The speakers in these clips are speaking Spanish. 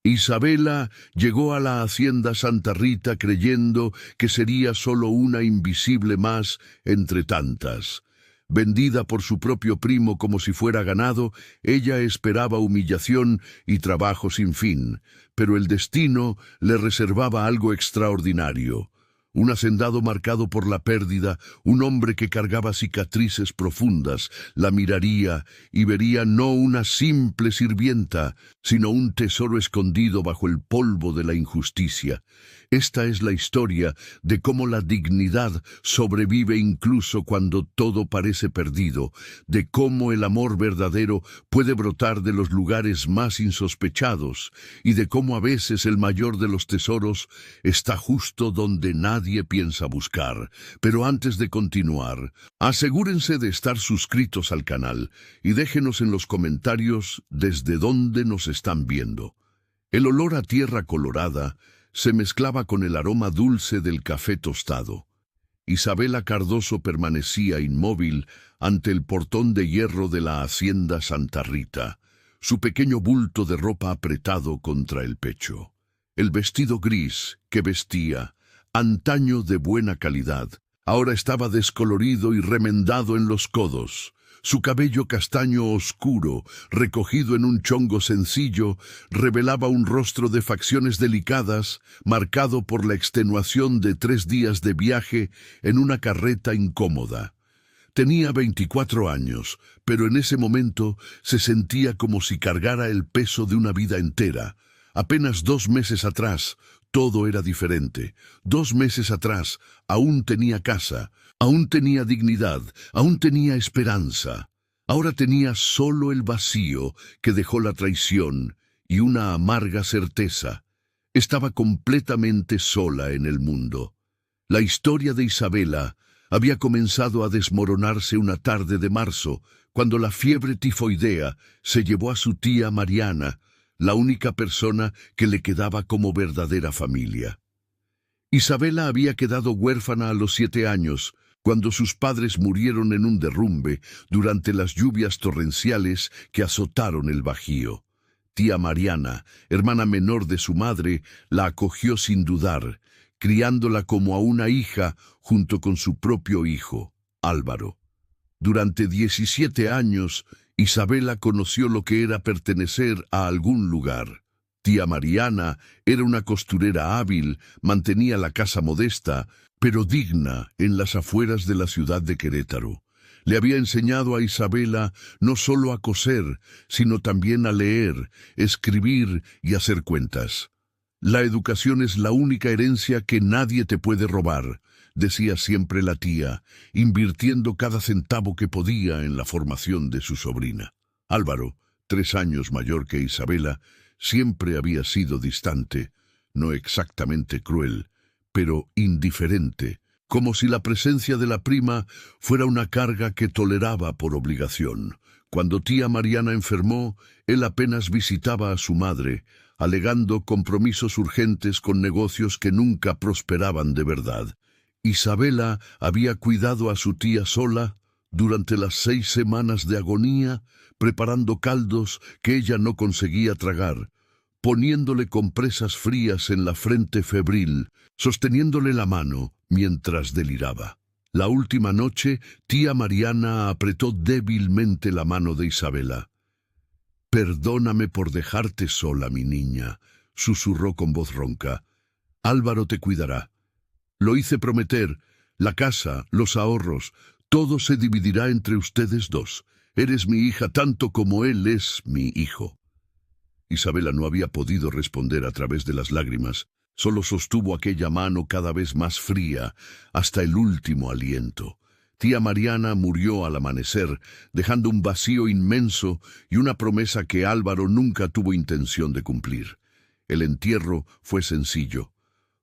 Isabela llegó a la hacienda Santa Rita creyendo que sería solo una invisible más entre tantas. Vendida por su propio primo como si fuera ganado, ella esperaba humillación y trabajo sin fin, pero el destino le reservaba algo extraordinario. Un hacendado marcado por la pérdida, un hombre que cargaba cicatrices profundas, la miraría y vería no una simple sirvienta, sino un tesoro escondido bajo el polvo de la injusticia. Esta es la historia de cómo la dignidad sobrevive incluso cuando todo parece perdido, de cómo el amor verdadero puede brotar de los lugares más insospechados y de cómo a veces el mayor de los tesoros está justo donde nadie piensa buscar. Pero antes de continuar, asegúrense de estar suscritos al canal y déjenos en los comentarios desde dónde nos están viendo. El olor a tierra colorada se mezclaba con el aroma dulce del café tostado. Isabela Cardoso permanecía inmóvil ante el portón de hierro de la hacienda Santa Rita, su pequeño bulto de ropa apretado contra el pecho. El vestido gris que vestía, antaño de buena calidad, ahora estaba descolorido y remendado en los codos. Su cabello castaño oscuro, recogido en un chongo sencillo, revelaba un rostro de facciones delicadas, marcado por la extenuación de 3 días de viaje en una carreta incómoda. Tenía 24 años, pero en ese momento se sentía como si cargara el peso de una vida entera. Apenas 2 meses atrás, todo era diferente. 2 meses atrás, aún tenía casa, aún tenía dignidad, aún tenía esperanza. Ahora tenía solo el vacío que dejó la traición y una amarga certeza. Estaba completamente sola en el mundo. La historia de Isabela había comenzado a desmoronarse una tarde de marzo, cuando la fiebre tifoidea se llevó a su tía Mariana, la única persona que le quedaba como verdadera familia. Isabela había quedado huérfana a los 7 años, cuando sus padres murieron en un derrumbe durante las lluvias torrenciales que azotaron el Bajío. Tía Mariana, hermana menor de su madre, la acogió sin dudar, criándola como a una hija junto con su propio hijo, Álvaro. Durante 17 años, Isabela conoció lo que era pertenecer a algún lugar. Tía Mariana era una costurera hábil, mantenía la casa modesta, pero digna en las afueras de la ciudad de Querétaro. Le había enseñado a Isabela no solo a coser, sino también a leer, escribir y hacer cuentas. La educación es la única herencia que nadie te puede robar, decía siempre la tía, invirtiendo cada centavo que podía en la formación de su sobrina. Álvaro, 3 años mayor que Isabela, siempre había sido distante, no exactamente cruel, pero indiferente, como si la presencia de la prima fuera una carga que toleraba por obligación. Cuando tía Mariana enfermó, él apenas visitaba a su madre, alegando compromisos urgentes con negocios que nunca prosperaban de verdad. Isabela había cuidado a su tía sola durante las 6 semanas de agonía, preparando caldos que ella no conseguía tragar, poniéndole compresas frías en la frente febril, sosteniéndole la mano mientras deliraba. La última noche, tía Mariana apretó débilmente la mano de Isabela. «Perdóname por dejarte sola, mi niña», susurró con voz ronca. «Álvaro te cuidará. Lo hice prometer, la casa, los ahorros, todo se dividirá entre ustedes dos. Eres mi hija tanto como él es mi hijo». Isabela no había podido responder a través de las lágrimas, solo sostuvo aquella mano cada vez más fría hasta el último aliento. Tía Mariana murió al amanecer, dejando un vacío inmenso y una promesa que Álvaro nunca tuvo intención de cumplir. El entierro fue sencillo.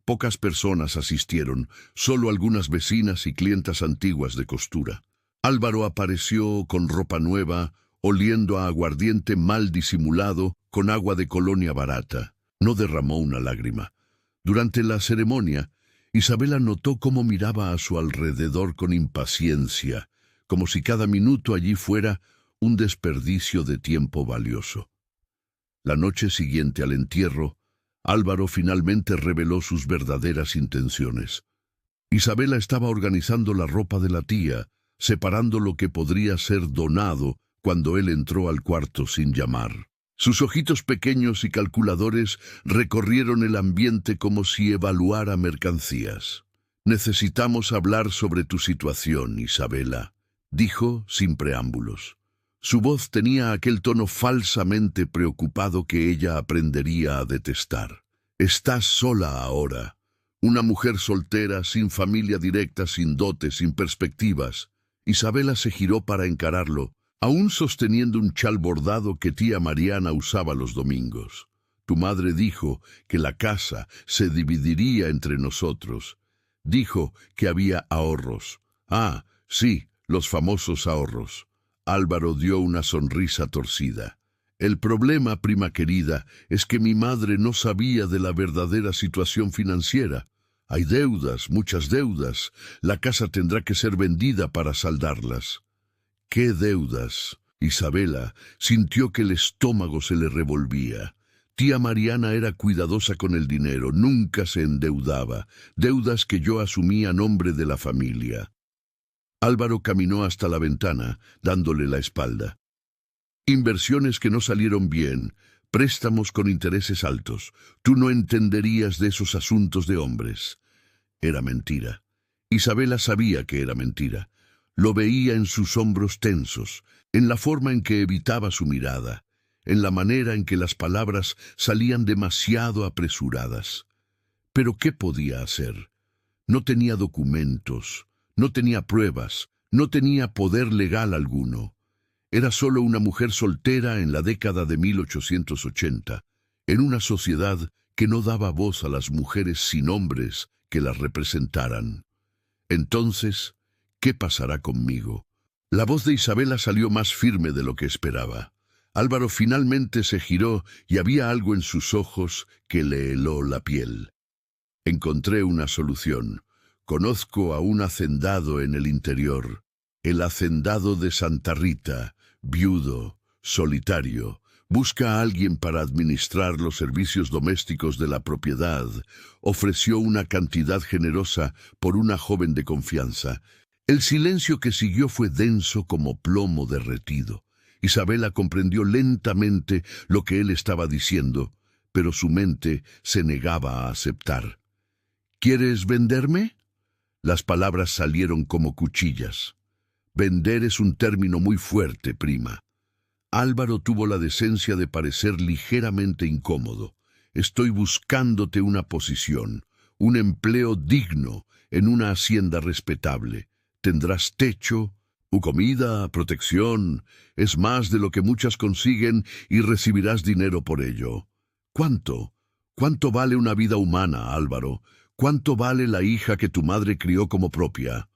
Pocas personas asistieron, solo algunas vecinas y clientas antiguas de costura. Álvaro apareció con ropa nueva, oliendo a aguardiente mal disimulado, con agua de colonia barata. No derramó una lágrima. Durante la ceremonia, Isabela notó cómo miraba a su alrededor con impaciencia, como si cada minuto allí fuera un desperdicio de tiempo valioso. La noche siguiente al entierro, Álvaro finalmente reveló sus verdaderas intenciones. Isabela estaba organizando la ropa de la tía, separando lo que podría ser donado cuando él entró al cuarto sin llamar. Sus ojitos pequeños y calculadores recorrieron el ambiente como si evaluara mercancías. «Necesitamos hablar sobre tu situación, Isabela», dijo sin preámbulos. Su voz tenía aquel tono falsamente preocupado que ella aprendería a detestar. «Estás sola ahora. Una mujer soltera, sin familia directa, sin dote, sin perspectivas». Isabela se giró para encararlo, aún sosteniendo un chal bordado que tía Mariana usaba los domingos. «Tu madre dijo que la casa se dividiría entre nosotros. Dijo que había ahorros». «Ah, sí, los famosos ahorros». Álvaro dio una sonrisa torcida. «El problema, prima querida, es que mi madre no sabía de la verdadera situación financiera. Hay deudas, muchas deudas. La casa tendrá que ser vendida para saldarlas». «¿Qué deudas?» Isabela sintió que el estómago se le revolvía. Tía Mariana era cuidadosa con el dinero, nunca se endeudaba, deudas que yo asumí a nombre de la familia. Álvaro caminó hasta la ventana, dándole la espalda. «Inversiones que no salieron bien, préstamos con intereses altos. Tú no entenderías de esos asuntos de hombres». Era mentira. Isabela sabía que era mentira. Lo veía en sus hombros tensos, en la forma en que evitaba su mirada, en la manera en que las palabras salían demasiado apresuradas. Pero ¿qué podía hacer? No tenía documentos, no tenía pruebas, no tenía poder legal alguno. Era solo una mujer soltera en la década de 1880, en una sociedad que no daba voz a las mujeres sin hombres que las representaran. Entonces, ¿qué pasará conmigo? La voz de Isabela salió más firme de lo que esperaba. Álvaro finalmente se giró y había algo en sus ojos que le heló la piel. «Encontré una solución. Conozco a un hacendado en el interior, el hacendado de Santa Rita, viudo, solitario. Busca a alguien para administrar los servicios domésticos de la propiedad. Ofreció una cantidad generosa por una joven de confianza». El silencio que siguió fue denso como plomo derretido. Isabela comprendió lentamente lo que él estaba diciendo, pero su mente se negaba a aceptar. «¿Quieres venderme?» Las palabras salieron como cuchillas. «Vender es un término muy fuerte, prima». Álvaro tuvo la decencia de parecer ligeramente incómodo. «Estoy buscándote una posición, un empleo digno en una hacienda respetable. Tendrás techo, comida, protección. Es más de lo que muchas consiguen y recibirás dinero por ello». «¿Cuánto? ¿Cuánto vale una vida humana, Álvaro? ¿Cuánto vale la hija que tu madre crió como propia?»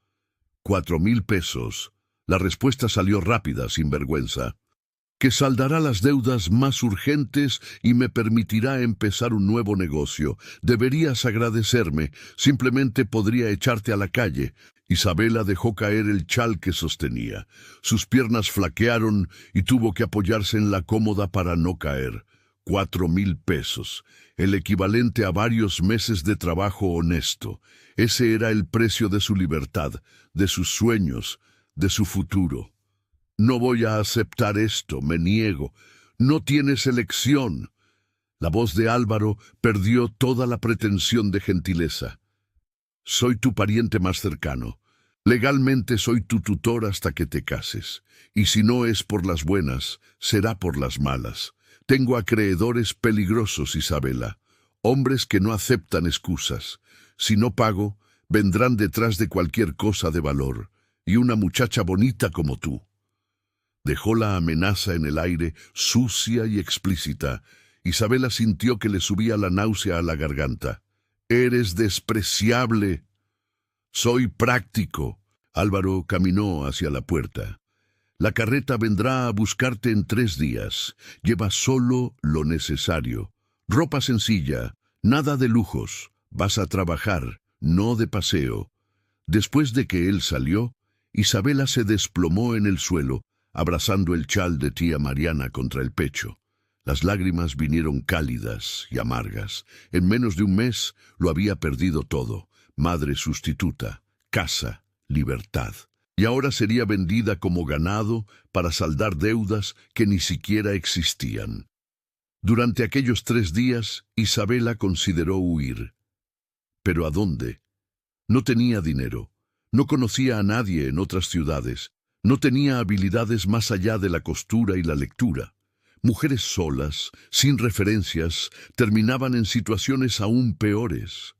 4,000 pesos. La respuesta salió rápida, sin vergüenza. «Que saldará las deudas más urgentes y me permitirá empezar un nuevo negocio. Deberías agradecerme. Simplemente podría echarte a la calle». Isabela dejó caer el chal que sostenía. Sus piernas flaquearon y tuvo que apoyarse en la cómoda para no caer. 4,000 pesos, el equivalente a varios meses de trabajo honesto. Ese era el precio de su libertad, de sus sueños, de su futuro. «No voy a aceptar esto, me niego. No tienes elección». La voz de Álvaro perdió toda la pretensión de gentileza. «Soy tu pariente más cercano. Legalmente soy tu tutor hasta que te cases. Y si no es por las buenas, será por las malas. Tengo acreedores peligrosos, Isabela. Hombres que no aceptan excusas. Si no pago, vendrán detrás de cualquier cosa de valor. Y una muchacha bonita como tú». Dejó la amenaza en el aire, sucia y explícita. Isabela sintió que le subía la náusea a la garganta. «Eres despreciable». «Soy práctico». Álvaro caminó hacia la puerta. «La carreta vendrá a buscarte en 3 días. Lleva solo lo necesario. Ropa sencilla, nada de lujos. Vas a trabajar, no de paseo». Después de que él salió, Isabela se desplomó en el suelo, abrazando el chal de tía Mariana contra el pecho. Las lágrimas vinieron cálidas y amargas. En menos de un mes lo había perdido todo: madre sustituta, casa, libertad. Y ahora sería vendida como ganado para saldar deudas que ni siquiera existían. Durante aquellos 3 días, Isabela consideró huir. ¿Pero a dónde? No tenía dinero, no conocía a nadie en otras ciudades, no tenía habilidades más allá de la costura y la lectura. Mujeres solas, sin referencias, terminaban en situaciones aún peores.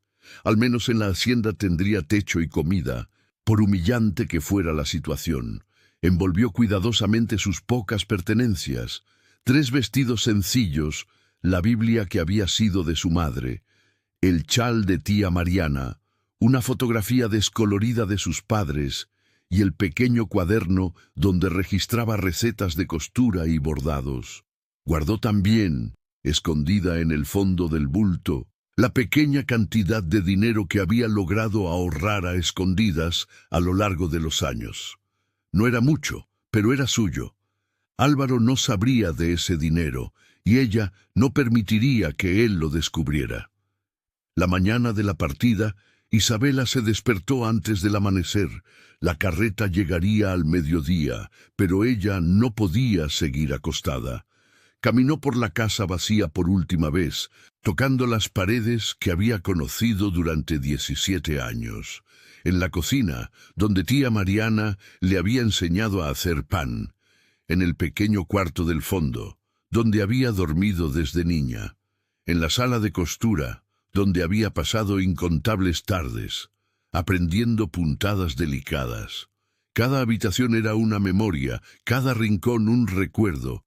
Al menos en la hacienda tendría techo y comida, por humillante que fuera la situación. Envolvió cuidadosamente sus pocas pertenencias: 3 vestidos sencillos, la Biblia que había sido de su madre, el chal de tía Mariana, una fotografía descolorida de sus padres y el pequeño cuaderno donde registraba recetas de costura y bordados. Guardó también, escondida en el fondo del bulto, la pequeña cantidad de dinero que había logrado ahorrar a escondidas a lo largo de los años. No era mucho, pero era suyo. Álvaro no sabría de ese dinero y ella no permitiría que él lo descubriera. La mañana de la partida, Isabela se despertó antes del amanecer. La carreta llegaría al mediodía, pero ella no podía seguir acostada. Caminó por la casa vacía por última vez, tocando las paredes que había conocido durante 17 años. En la cocina, donde tía Mariana le había enseñado a hacer pan. En el pequeño cuarto del fondo, donde había dormido desde niña. En la sala de costura, donde había pasado incontables tardes, aprendiendo puntadas delicadas. Cada habitación era una memoria, cada rincón un recuerdo,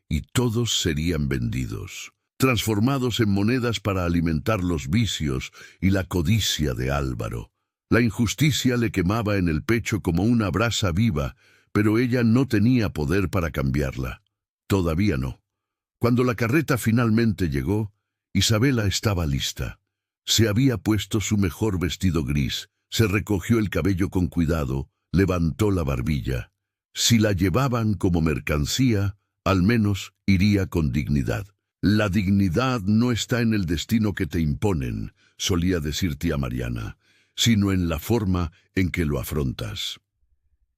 y todos serían vendidos, transformados en monedas para alimentar los vicios y la codicia de Álvaro. La injusticia le quemaba en el pecho como una brasa viva, pero ella no tenía poder para cambiarla. Todavía no. Cuando la carreta finalmente llegó, Isabela estaba lista. Se había puesto su mejor vestido gris, se recogió el cabello con cuidado, levantó la barbilla. Si la llevaban como mercancía, al menos iría con dignidad. La dignidad no está en el destino que te imponen, solía decir tía Mariana, sino en la forma en que lo afrontas.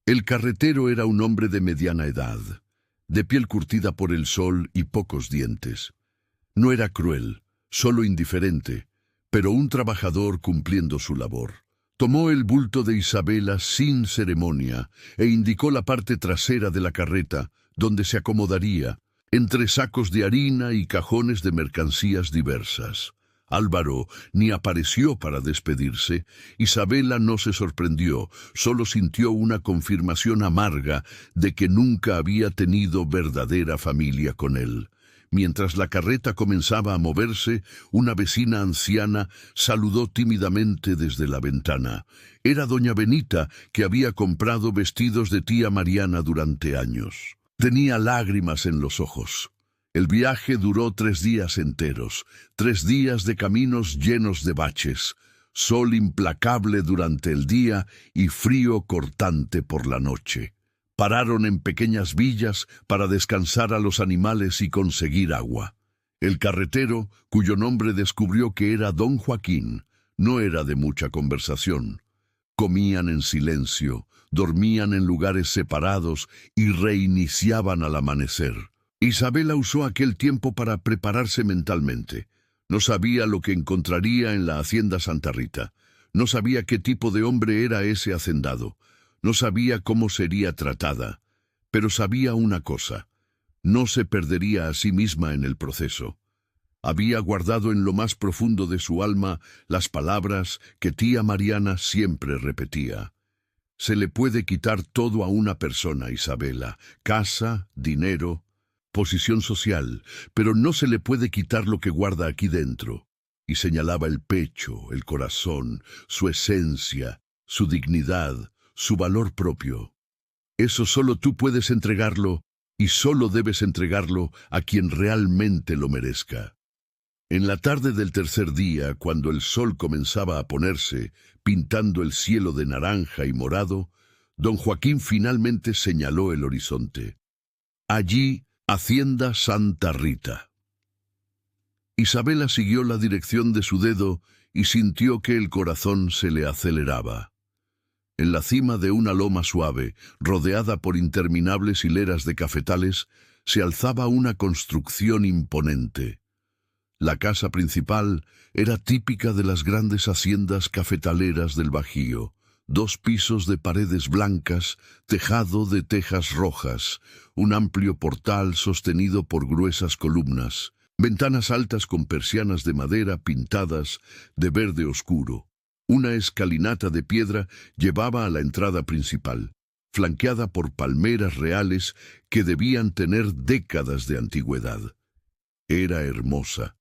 El carretero era un hombre de mediana edad, de piel curtida por el sol y pocos dientes. No era cruel, solo indiferente, pero un trabajador cumpliendo su labor. Tomó el bulto de Isabela sin ceremonia e indicó la parte trasera de la carreta, donde se acomodaría, entre sacos de harina y cajones de mercancías diversas. Álvaro ni apareció para despedirse. Isabela no se sorprendió, solo sintió una confirmación amarga de que nunca había tenido verdadera familia con él. Mientras la carreta comenzaba a moverse, una vecina anciana saludó tímidamente desde la ventana. Era doña Benita, que había comprado vestidos de tía Mariana durante años. Tenía lágrimas en los ojos. El viaje duró 3 días enteros, 3 días de caminos llenos de baches, sol implacable durante el día y frío cortante por la noche. Pararon en pequeñas villas para descansar a los animales y conseguir agua. El carretero, cuyo nombre descubrió que era don Joaquín, no era de mucha conversación. Comían en silencio, dormían en lugares separados y reiniciaban al amanecer. Isabela usó aquel tiempo para prepararse mentalmente. No sabía lo que encontraría en la hacienda Santa Rita. No sabía qué tipo de hombre era ese hacendado. No sabía cómo sería tratada. Pero sabía una cosa: no se perdería a sí misma en el proceso. Había guardado en lo más profundo de su alma las palabras que tía Mariana siempre repetía. Se le puede quitar todo a una persona, Isabela: casa, dinero, posición social, pero no se le puede quitar lo que guarda aquí dentro. Y señalaba el pecho, el corazón, su esencia, su dignidad, su valor propio. Eso solo tú puedes entregarlo, y solo debes entregarlo a quien realmente lo merezca. En la tarde del tercer día, cuando el sol comenzaba a ponerse, pintando el cielo de naranja y morado, don Joaquín finalmente señaló el horizonte. Allí Hacienda Santa Rita. Isabela siguió la dirección de su dedo y sintió que el corazón se le aceleraba. En la cima de una loma suave, rodeada por interminables hileras de cafetales, se alzaba una construcción imponente. La casa principal era típica de las grandes haciendas cafetaleras del Bajío. 2 pisos de paredes blancas, tejado de tejas rojas, un amplio portal sostenido por gruesas columnas, ventanas altas con persianas de madera pintadas de verde oscuro. Una escalinata de piedra llevaba a la entrada principal, flanqueada por palmeras reales que debían tener décadas de antigüedad. Era hermosa,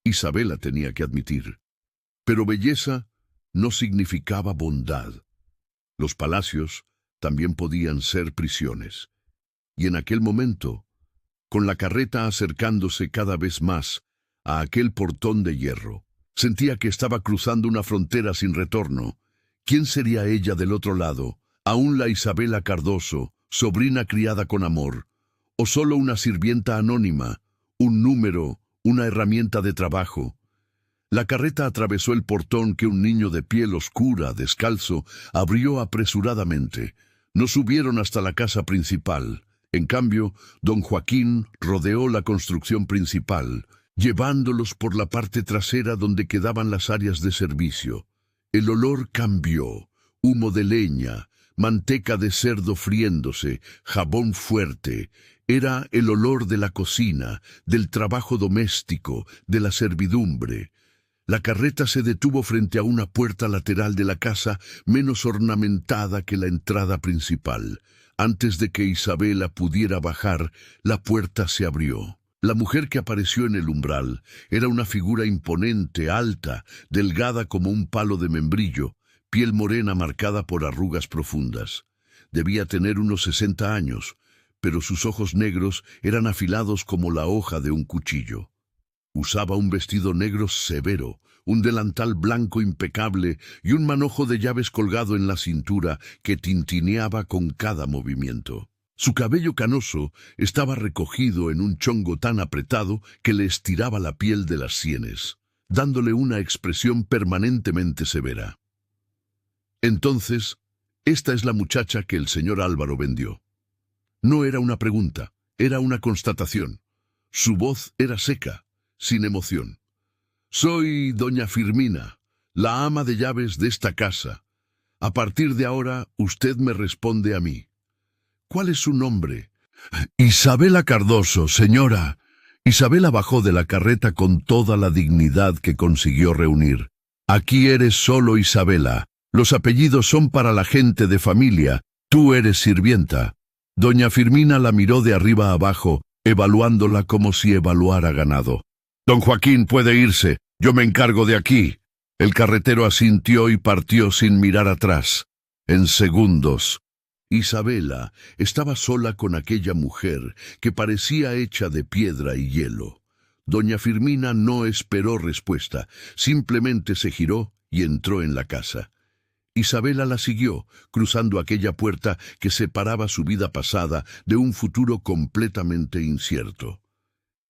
Isabela tenía que admitir, pero belleza no significaba bondad. Los palacios también podían ser prisiones. Y en aquel momento, con la carreta acercándose cada vez más a aquel portón de hierro, sentía que estaba cruzando una frontera sin retorno. ¿Quién sería ella del otro lado? ¿Aún la Isabela Cardoso, sobrina criada con amor? ¿O solo una sirvienta anónima, un número, una herramienta de trabajo? La carreta atravesó el portón que un niño de piel oscura, descalzo, abrió apresuradamente. No subieron hasta la casa principal. En cambio, don Joaquín rodeó la construcción principal, llevándolos por la parte trasera donde quedaban las áreas de servicio. El olor cambió: humo de leña, manteca de cerdo friéndose, jabón fuerte. Era el olor de la cocina, del trabajo doméstico, de la servidumbre. La carreta se detuvo frente a una puerta lateral de la casa, menos ornamentada que la entrada principal. Antes de que Isabela pudiera bajar, la puerta se abrió. La mujer que apareció en el umbral era una figura imponente, alta, delgada como un palo de membrillo, piel morena marcada por arrugas profundas. Debía tener unos 60 años, pero sus ojos negros eran afilados como la hoja de un cuchillo. Usaba un vestido negro severo, un delantal blanco impecable y un manojo de llaves colgado en la cintura que tintineaba con cada movimiento. Su cabello canoso estaba recogido en un chongo tan apretado que le estiraba la piel de las sienes, dándole una expresión permanentemente severa. Entonces, esta es la muchacha que el señor Álvaro vendió. No era una pregunta, era una constatación. Su voz era seca, sin emoción. Soy doña Firmina, la ama de llaves de esta casa. A partir de ahora, usted me responde a mí. ¿Cuál es su nombre? Isabela Cardoso, señora. Isabela bajó de la carreta con toda la dignidad que consiguió reunir. Aquí eres solo Isabela. Los apellidos son para la gente de familia. Tú eres sirvienta. Doña Firmina la miró de arriba a abajo, evaluándola como si evaluara ganado. Don Joaquín puede irse, yo me encargo de aquí. El carretero asintió y partió sin mirar atrás. En segundos, Isabela estaba sola con aquella mujer que parecía hecha de piedra y hielo. Doña Firmina no esperó respuesta, simplemente se giró y entró en la casa. Isabela la siguió, cruzando aquella puerta que separaba su vida pasada de un futuro completamente incierto.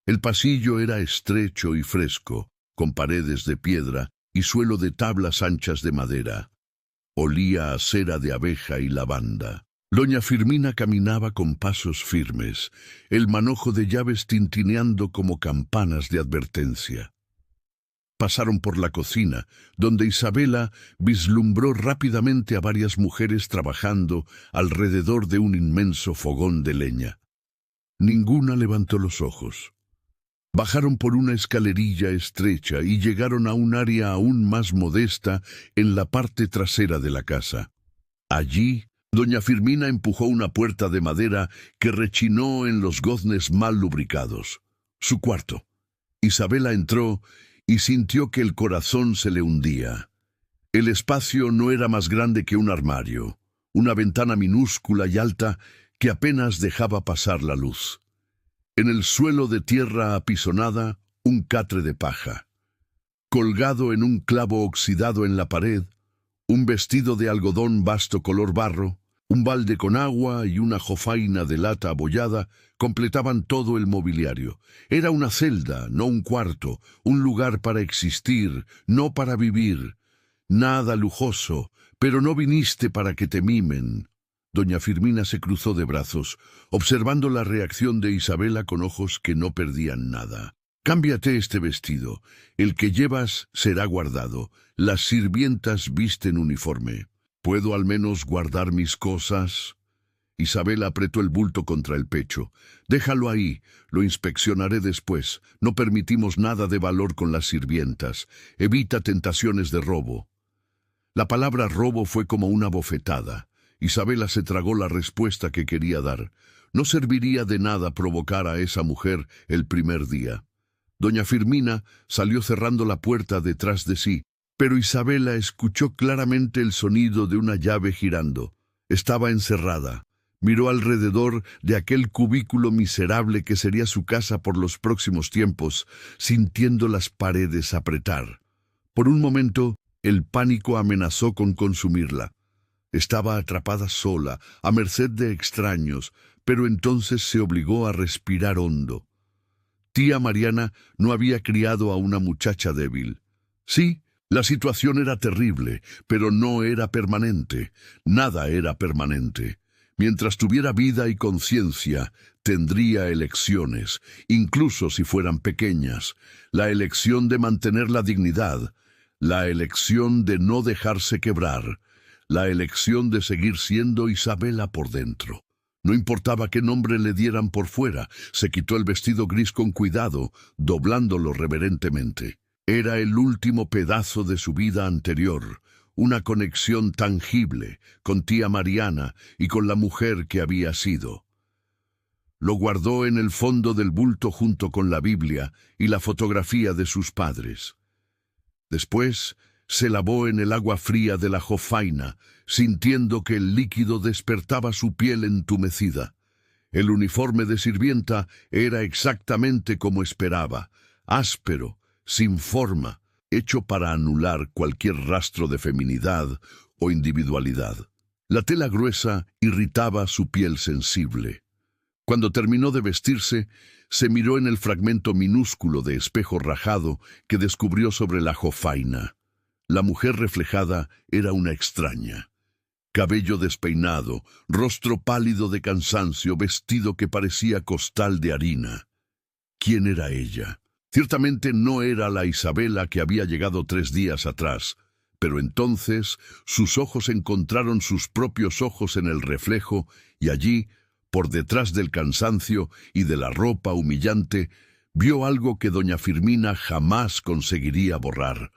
El pasillo era estrecho y fresco, con paredes de piedra y suelo de tablas anchas de madera. Olía a cera de abeja y lavanda. Doña Firmina caminaba con pasos firmes, el manojo de llaves tintineando como campanas de advertencia. Pasaron por la cocina, donde Isabela vislumbró rápidamente a varias mujeres trabajando alrededor de un inmenso fogón de leña. Ninguna levantó los ojos. Bajaron por una escalerilla estrecha y llegaron a un área aún más modesta en la parte trasera de la casa. Allí, doña Firmina empujó una puerta de madera que rechinó en los goznes mal lubricados. Su cuarto. Isabela entró y sintió que el corazón se le hundía. El espacio no era más grande que un armario, una ventana minúscula y alta que apenas dejaba pasar la luz. En el suelo de tierra apisonada, un catre de paja. Colgado en un clavo oxidado en la pared, un vestido de algodón vasto color barro, un balde con agua y una jofaina de lata abollada completaban todo el mobiliario. Era una celda, no un cuarto, un lugar para existir, no para vivir. Nada lujoso, pero no viniste para que te mimen. Doña Firmina se cruzó de brazos, observando la reacción de Isabela con ojos que no perdían nada. Cámbiate este vestido. El que llevas será guardado. Las sirvientas visten uniforme. ¿Puedo al menos guardar mis cosas? Isabela apretó el bulto contra el pecho. Déjalo ahí, lo inspeccionaré después. No permitimos nada de valor con las sirvientas. Evita tentaciones de robo. La palabra robo fue como una bofetada. Isabela se tragó la respuesta que quería dar. No serviría de nada provocar a esa mujer el primer día. Doña Firmina salió cerrando la puerta detrás de sí, pero Isabela escuchó claramente el sonido de una llave girando. Estaba encerrada. Miró alrededor de aquel cubículo miserable que sería su casa por los próximos tiempos, sintiendo las paredes apretar. Por un momento, el pánico amenazó con consumirla. Estaba atrapada sola, a merced de extraños, pero entonces se obligó a respirar hondo. Tía Mariana no había criado a una muchacha débil. Sí, la situación era terrible, pero no era permanente. Nada era permanente. Mientras tuviera vida y conciencia, tendría elecciones, incluso si fueran pequeñas. La elección de mantener la dignidad, la elección de no dejarse quebrar, la elección de seguir siendo Isabela por dentro. No importaba qué nombre le dieran por fuera, se quitó el vestido gris con cuidado, doblándolo reverentemente. Era el último pedazo de su vida anterior, una conexión tangible con tía Mariana y con la mujer que había sido. Lo guardó en el fondo del bulto junto con la Biblia y la fotografía de sus padres. Después se lavó en el agua fría de la jofaina, sintiendo que el líquido despertaba su piel entumecida. El uniforme de sirvienta era exactamente como esperaba, áspero, sin forma, hecho para anular cualquier rastro de feminidad o individualidad. La tela gruesa irritaba su piel sensible. Cuando terminó de vestirse, se miró en el fragmento minúsculo de espejo rajado que descubrió sobre la jofaina. La mujer reflejada era una extraña. Cabello despeinado, rostro pálido de cansancio, vestido que parecía costal de harina. ¿Quién era ella? Ciertamente no era la Isabela que había llegado 3 días atrás, pero entonces sus ojos encontraron sus propios ojos en el reflejo y allí, por detrás del cansancio y de la ropa humillante, vio algo que doña Firmina jamás conseguiría borrar.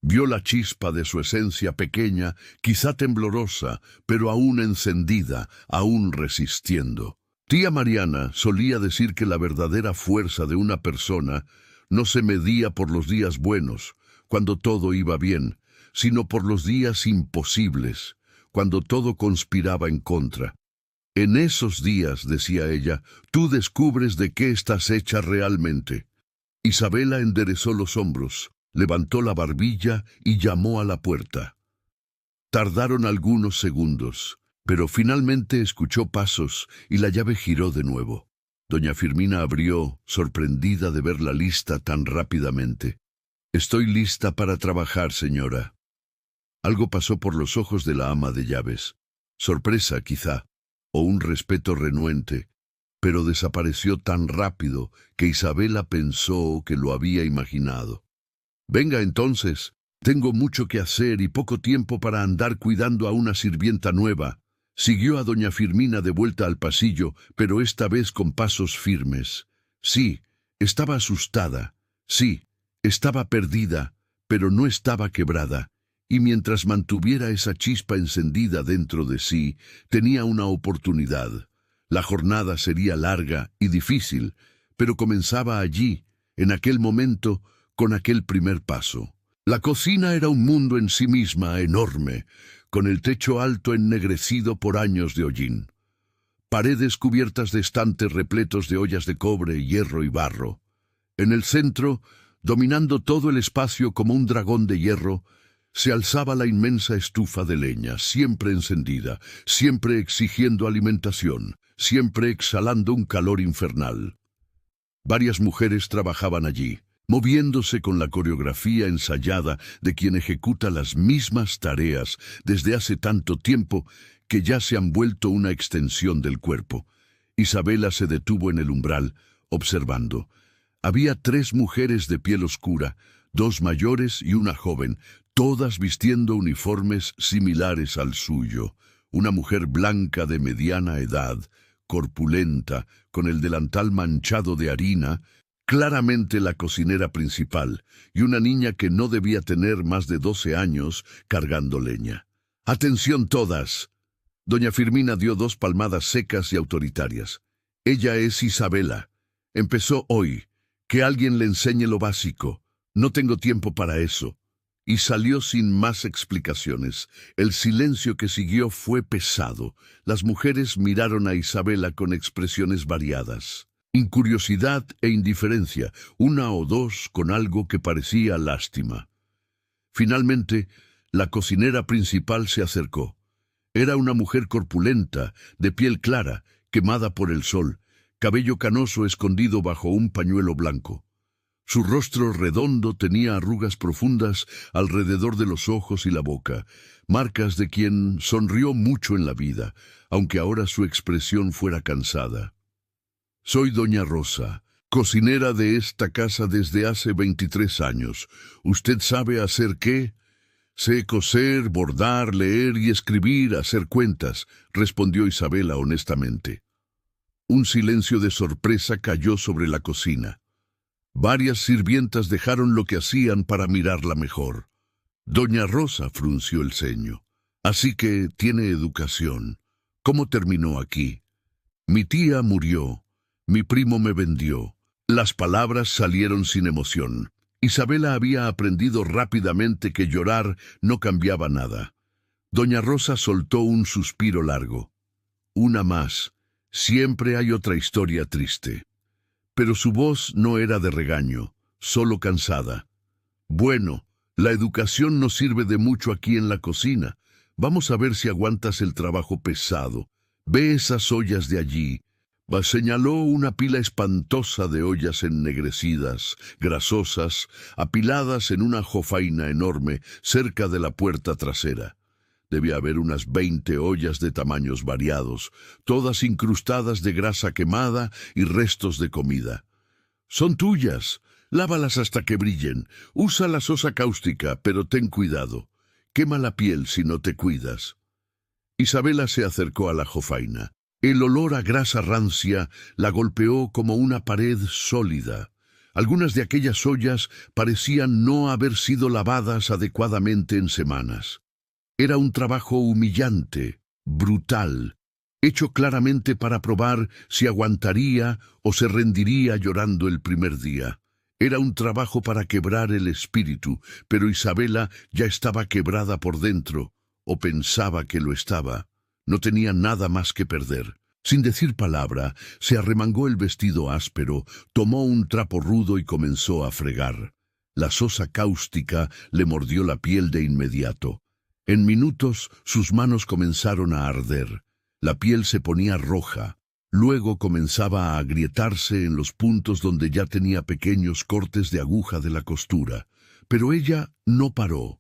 Vio la chispa de su esencia pequeña, quizá temblorosa, pero aún encendida, aún resistiendo. Tía Mariana solía decir que la verdadera fuerza de una persona no se medía por los días buenos, cuando todo iba bien, sino por los días imposibles, cuando todo conspiraba en contra. En esos días, decía ella, tú descubres de qué estás hecha realmente. Isabela enderezó los hombros, levantó la barbilla y llamó a la puerta. Tardaron algunos segundos, pero finalmente escuchó pasos y la llave giró de nuevo. Doña Firmina abrió, sorprendida de verla lista tan rápidamente. «Estoy lista para trabajar, señora». Algo pasó por los ojos de la ama de llaves. Sorpresa, quizá, o un respeto renuente, pero desapareció tan rápido que Isabela pensó que lo había imaginado. «Venga entonces, tengo mucho que hacer y poco tiempo para andar cuidando a una sirvienta nueva». Siguió a doña Firmina de vuelta al pasillo, pero esta vez con pasos firmes. Sí, estaba asustada. Sí, estaba perdida, pero no estaba quebrada. Y mientras mantuviera esa chispa encendida dentro de sí, tenía una oportunidad. La jornada sería larga y difícil, pero comenzaba allí, en aquel momento, con aquel primer paso. La cocina era un mundo en sí misma enorme, con el techo alto ennegrecido por años de hollín. Paredes cubiertas de estantes repletos de ollas de cobre, hierro y barro. En el centro, dominando todo el espacio como un dragón de hierro, se alzaba la inmensa estufa de leña, siempre encendida, siempre exigiendo alimentación, siempre exhalando un calor infernal. Varias mujeres trabajaban allí, moviéndose con la coreografía ensayada de quien ejecuta las mismas tareas desde hace tanto tiempo que ya se han vuelto una extensión del cuerpo. Isabela se detuvo en el umbral, observando. Había 3 mujeres de piel oscura, 2 mayores y una joven, todas vistiendo uniformes similares al suyo. Una mujer blanca de mediana edad, corpulenta, con el delantal manchado de harina, claramente la cocinera principal, y una niña que no debía tener más de 12 años, cargando leña. ¡Atención todas! Doña Firmina dio 2 palmadas secas y autoritarias. Ella es Isabela. Empezó hoy. Que alguien le enseñe lo básico. No tengo tiempo para eso. Y salió sin más explicaciones. El silencio que siguió fue pesado. Las mujeres miraron a Isabela con expresiones variadas. Incuriosidad e indiferencia, una o dos con algo que parecía lástima. Finalmente, la cocinera principal se acercó. Era una mujer corpulenta, de piel clara, quemada por el sol, cabello canoso escondido bajo un pañuelo blanco. Su rostro redondo tenía arrugas profundas alrededor de los ojos y la boca, marcas de quien sonrió mucho en la vida, aunque ahora su expresión fuera cansada. Soy doña Rosa, cocinera de esta casa desde hace 23 años. ¿Usted sabe hacer qué? Sé coser, bordar, leer y escribir, hacer cuentas, respondió Isabela honestamente. Un silencio de sorpresa cayó sobre la cocina. Varias sirvientas dejaron lo que hacían para mirarla mejor. Doña Rosa frunció el ceño. Así que tiene educación. ¿Cómo terminó aquí? Mi tía murió. Mi primo me vendió. Las palabras salieron sin emoción. Isabela había aprendido rápidamente que llorar no cambiaba nada. Doña Rosa soltó un suspiro largo. Una más. Siempre hay otra historia triste. Pero su voz no era de regaño, solo cansada. Bueno, la educación no sirve de mucho aquí en la cocina. Vamos a ver si aguantas el trabajo pesado. Ve esas ollas de allí. Señaló una pila espantosa de ollas ennegrecidas, grasosas, apiladas en una jofaina enorme cerca de la puerta trasera. Debía haber unas 20 ollas de tamaños variados, todas incrustadas de grasa quemada y restos de comida. Son tuyas. Lávalas hasta que brillen. Usa la sosa cáustica, pero ten cuidado. Quema la piel si no te cuidas. Isabela se acercó a la jofaina. El olor a grasa rancia la golpeó como una pared sólida. Algunas de aquellas ollas parecían no haber sido lavadas adecuadamente en semanas. Era un trabajo humillante, brutal, hecho claramente para probar si aguantaría o se rendiría llorando el primer día. Era un trabajo para quebrar el espíritu, pero Isabela ya estaba quebrada por dentro, o pensaba que lo estaba. No tenía nada más que perder. Sin decir palabra, se arremangó el vestido áspero, tomó un trapo rudo y comenzó a fregar. La sosa cáustica le mordió la piel de inmediato. En minutos sus manos comenzaron a arder. La piel se ponía roja. Luego comenzaba a agrietarse en los puntos donde ya tenía pequeños cortes de aguja de la costura. Pero ella no paró.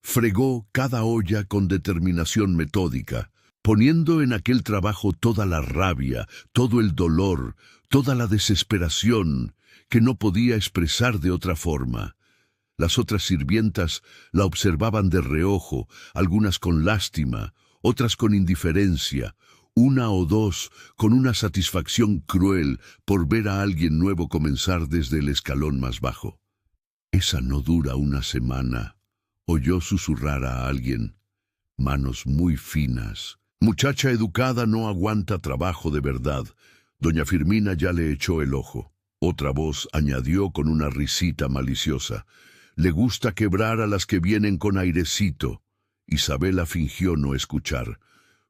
Fregó cada olla con determinación metódica, poniendo en aquel trabajo toda la rabia, todo el dolor, toda la desesperación que no podía expresar de otra forma. Las otras sirvientas la observaban de reojo, algunas con lástima, otras con indiferencia, una o dos con una satisfacción cruel por ver a alguien nuevo comenzar desde el escalón más bajo. «Esa no dura una semana», oyó susurrar a alguien. Manos muy finas. «Muchacha educada no aguanta trabajo de verdad». Doña Firmina ya le echó el ojo. Otra voz añadió con una risita maliciosa. «Le gusta quebrar a las que vienen con airecito». Isabela fingió no escuchar.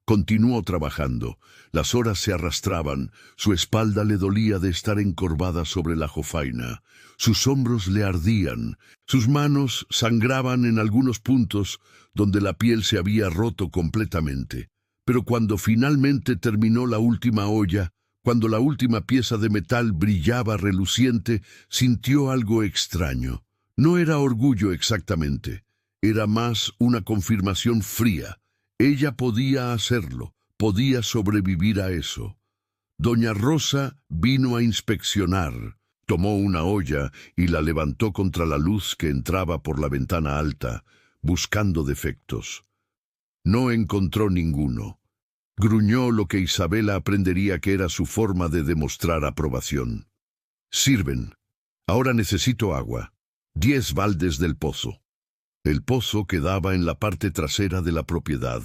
Continuó trabajando. Las horas se arrastraban. Su espalda le dolía de estar encorvada sobre la jofaina. Sus hombros le ardían. Sus manos sangraban en algunos puntos donde la piel se había roto completamente. Pero cuando finalmente terminó la última olla, cuando la última pieza de metal brillaba reluciente, sintió algo extraño. No era orgullo exactamente, era más una confirmación fría. Ella podía hacerlo, podía sobrevivir a eso. Doña Rosa vino a inspeccionar. Tomó una olla y la levantó contra la luz que entraba por la ventana alta, buscando defectos. No encontró ninguno. Gruñó lo que Isabela aprendería que era su forma de demostrar aprobación. «Sirven. Ahora necesito agua. 10 baldes del pozo». El pozo quedaba en la parte trasera de la propiedad,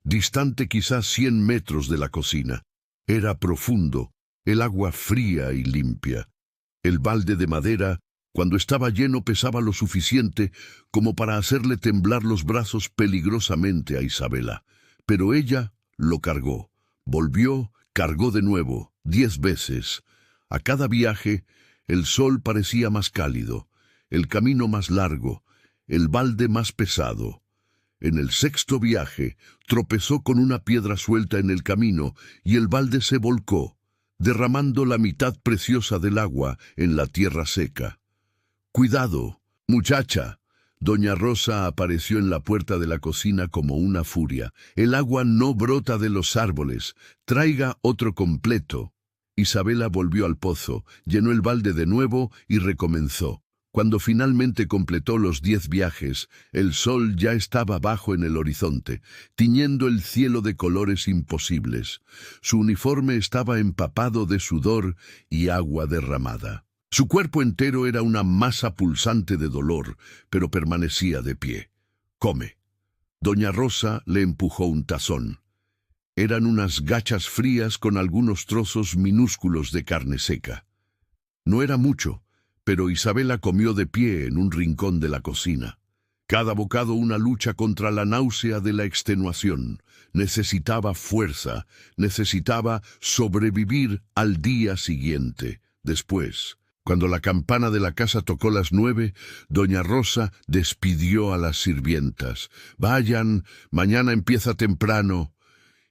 distante quizás 100 metros de la cocina. Era profundo, el agua fría y limpia. El balde de madera, cuando estaba lleno, pesaba lo suficiente como para hacerle temblar los brazos peligrosamente a Isabela. Pero ella lo cargó. Volvió, cargó de nuevo, 10 veces. A cada viaje, el sol parecía más cálido, el camino más largo, el balde más pesado. En el 6º viaje, tropezó con una piedra suelta en el camino y el balde se volcó, derramando la mitad preciosa del agua en la tierra seca. «Cuidado, muchacha». Doña Rosa apareció en la puerta de la cocina como una furia. «El agua no brota de los árboles. Traiga otro completo». Isabela volvió al pozo, llenó el balde de nuevo y recomenzó. Cuando finalmente completó los 10 viajes, el sol ya estaba bajo en el horizonte, tiñendo el cielo de colores imposibles. Su uniforme estaba empapado de sudor y agua derramada. Su cuerpo entero era una masa pulsante de dolor, pero permanecía de pie. «Come». Doña Rosa le empujó un tazón. Eran unas gachas frías con algunos trozos minúsculos de carne seca. No era mucho, pero Isabela comió de pie en un rincón de la cocina. Cada bocado una lucha contra la náusea de la extenuación. Necesitaba fuerza, necesitaba sobrevivir al día siguiente. Después, cuando la campana de la casa tocó las 9, doña Rosa despidió a las sirvientas. «Vayan, mañana empieza temprano».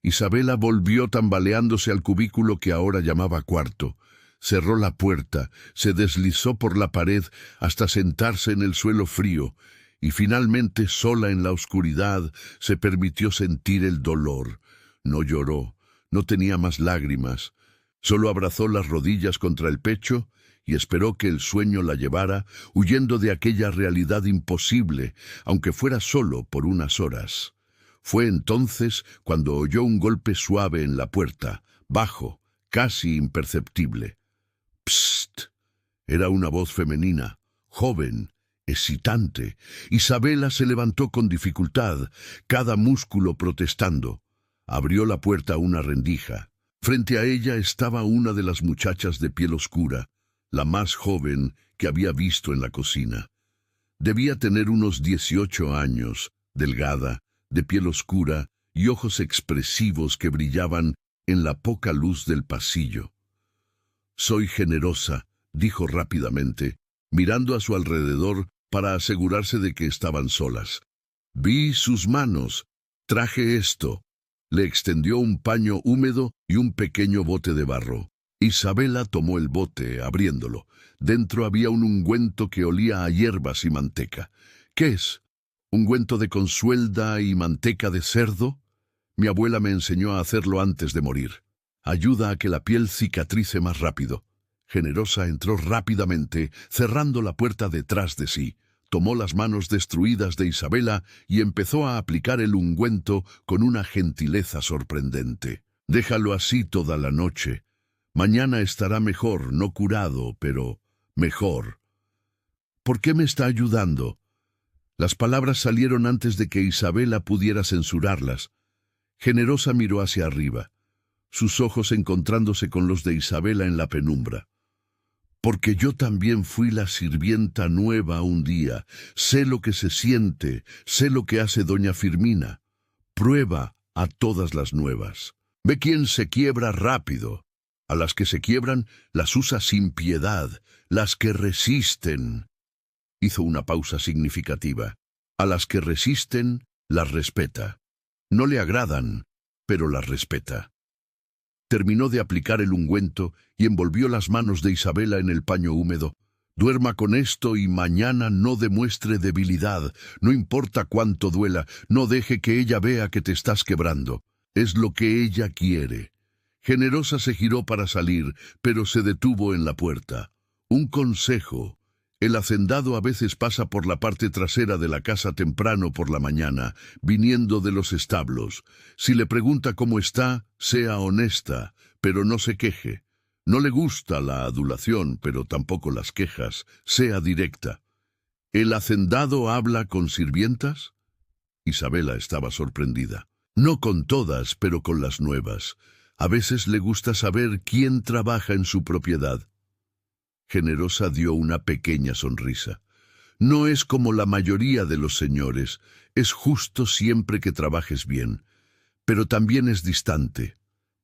Isabela volvió tambaleándose al cubículo que ahora llamaba cuarto. Cerró la puerta, se deslizó por la pared hasta sentarse en el suelo frío, y finalmente, sola en la oscuridad, se permitió sentir el dolor. No lloró, no tenía más lágrimas. Solo abrazó las rodillas contra el pecho y esperó que el sueño la llevara, huyendo de aquella realidad imposible, aunque fuera solo por unas horas. Fue entonces cuando oyó un golpe suave en la puerta, bajo, casi imperceptible. «Psst». Era una voz femenina, joven, excitante. Isabela se levantó con dificultad, cada músculo protestando. Abrió la puerta a una rendija. Frente a ella estaba una de las muchachas de piel oscura, la más joven que había visto en la cocina. Debía tener unos 18 años, delgada, de piel oscura y ojos expresivos que brillaban en la poca luz del pasillo. «Soy generosa», dijo rápidamente, mirando a su alrededor para asegurarse de que estaban solas. «Vi sus manos. Traje esto». Le extendió un paño húmedo y un pequeño bote de barro. Isabela tomó el bote, abriéndolo. Dentro había un ungüento que olía a hierbas y manteca. «¿Qué es? ¿Ungüento de consuelda y manteca de cerdo?» Mi abuela me enseñó a hacerlo antes de morir. Ayuda a que la piel cicatrice más rápido. Generosa entró rápidamente, cerrando la puerta detrás de sí. Tomó las manos destruidas de Isabela y empezó a aplicar el ungüento con una gentileza sorprendente. «Déjalo así toda la noche. Mañana estará mejor, no curado, pero mejor». «¿Por qué me está ayudando?» Las palabras salieron antes de que Isabela pudiera censurarlas. Generosa miró hacia arriba, sus ojos encontrándose con los de Isabela en la penumbra. «Porque yo también fui la sirvienta nueva un día. Sé lo que se siente, sé lo que hace doña Firmina. Prueba a todas las nuevas. Ve quién se quiebra rápido. A las que se quiebran las usa sin piedad, las que resisten». Hizo una pausa significativa. «A las que resisten las respeta. No le agradan, pero la respeta. Terminó de aplicar el ungüento y envolvió las manos de Isabela en el paño húmedo. Duerma con esto y mañana no demuestre debilidad, no importa cuánto duela, no deje que ella vea que te estás quebrando. Es lo que ella quiere. Generosa se giró para salir, pero se detuvo en la puerta. Un consejo. El hacendado a veces pasa por la parte trasera de la casa temprano por la mañana, viniendo de los establos. Si le pregunta cómo está, sea honesta, pero no se queje. No le gusta la adulación, pero tampoco las quejas. Sea directa. ¿El hacendado habla con sirvientas? Isabela estaba sorprendida. No con todas, pero con las nuevas. A veces le gusta saber quién trabaja en su propiedad. Generosa dio una pequeña sonrisa. No es como la mayoría de los señores. Es justo siempre que trabajes bien. Pero también es distante.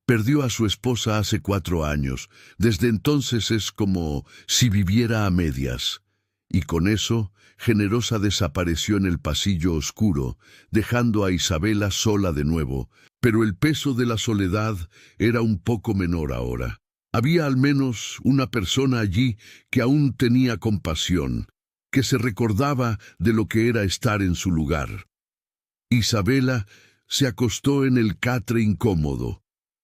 Perdió a su esposa hace 4 años. Desde entonces es como si viviera a medias. Y con eso, Generosa desapareció en el pasillo oscuro, dejando a Isabela sola de nuevo. Pero el peso de la soledad era un poco menor ahora. Había al menos una persona allí que aún tenía compasión, que se recordaba de lo que era estar en su lugar. Isabela se acostó en el catre incómodo,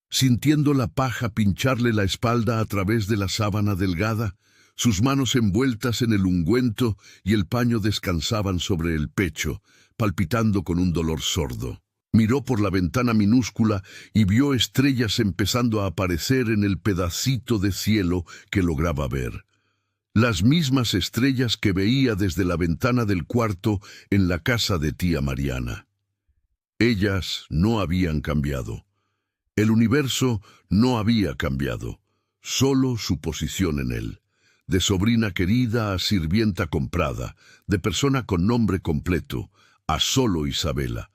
sintiendo la paja pincharle la espalda a través de la sábana delgada. Sus manos envueltas en el ungüento y el paño descansaban sobre el pecho, palpitando con un dolor sordo. Miró por la ventana minúscula y vio estrellas empezando a aparecer en el pedacito de cielo que lograba ver. Las mismas estrellas que veía desde la ventana del cuarto en la casa de tía Mariana. Ellas no habían cambiado. El universo no había cambiado, solo su posición en él. De sobrina querida a sirvienta comprada, de persona con nombre completo, a solo Isabela.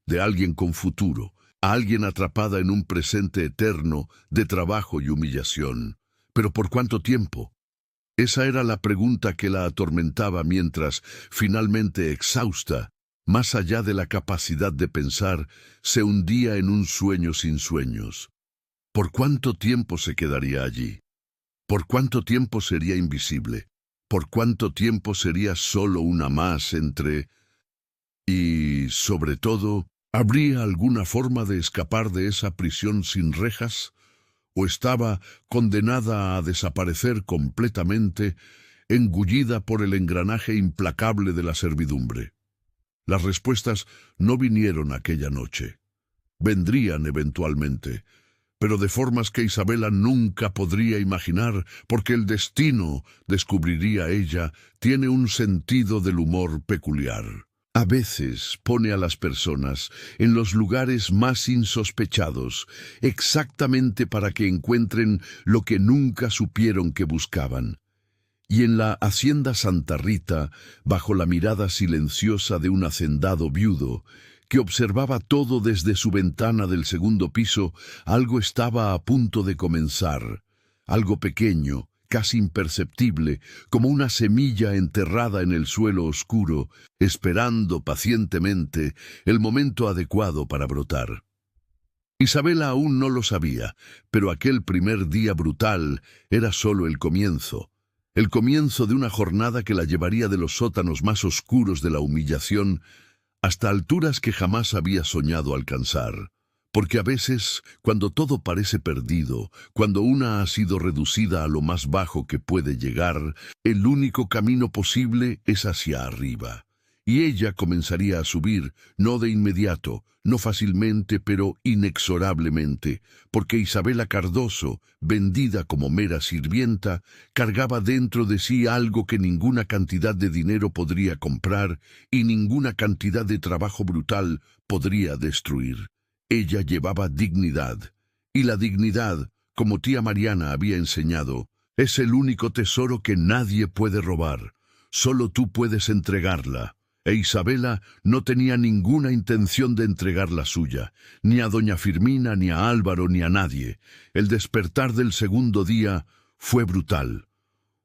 De alguien con futuro, a alguien atrapada en un presente eterno de trabajo y humillación. ¿Pero por cuánto tiempo? Esa era la pregunta que la atormentaba mientras, finalmente exhausta, más allá de la capacidad de pensar, se hundía en un sueño sin sueños. ¿Por cuánto tiempo se quedaría allí? ¿Por cuánto tiempo sería invisible? ¿Por cuánto tiempo sería solo una más entre... Y, sobre todo, ¿habría alguna forma de escapar de esa prisión sin rejas? ¿O estaba condenada a desaparecer completamente, engullida por el engranaje implacable de la servidumbre? Las respuestas no vinieron aquella noche. Vendrían eventualmente, pero de formas que Isabela nunca podría imaginar, porque el destino, descubriría ella, tiene un sentido del humor peculiar. A veces pone a las personas en los lugares más insospechados, exactamente para que encuentren lo que nunca supieron que buscaban. Y en la hacienda Santa Rita, bajo la mirada silenciosa de un hacendado viudo, que observaba todo desde su ventana del segundo piso, algo estaba a punto de comenzar, algo pequeño, casi imperceptible, como una semilla enterrada en el suelo oscuro, esperando pacientemente el momento adecuado para brotar. Isabela aún no lo sabía, pero aquel primer día brutal era solo el comienzo de una jornada que la llevaría de los sótanos más oscuros de la humillación hasta alturas que jamás había soñado alcanzar. Porque a veces, cuando todo parece perdido, cuando una ha sido reducida a lo más bajo que puede llegar, el único camino posible es hacia arriba. Y ella comenzaría a subir, no de inmediato, no fácilmente, pero inexorablemente, porque Isabela Cardoso, vendida como mera sirvienta, cargaba dentro de sí algo que ninguna cantidad de dinero podría comprar y ninguna cantidad de trabajo brutal podría destruir. Ella llevaba dignidad, y la dignidad, como tía Mariana había enseñado, es el único tesoro que nadie puede robar. Solo tú puedes entregarla. E Isabela no tenía ninguna intención de entregar la suya, ni a doña Firmina, ni a Álvaro, ni a nadie. El despertar del segundo día fue brutal.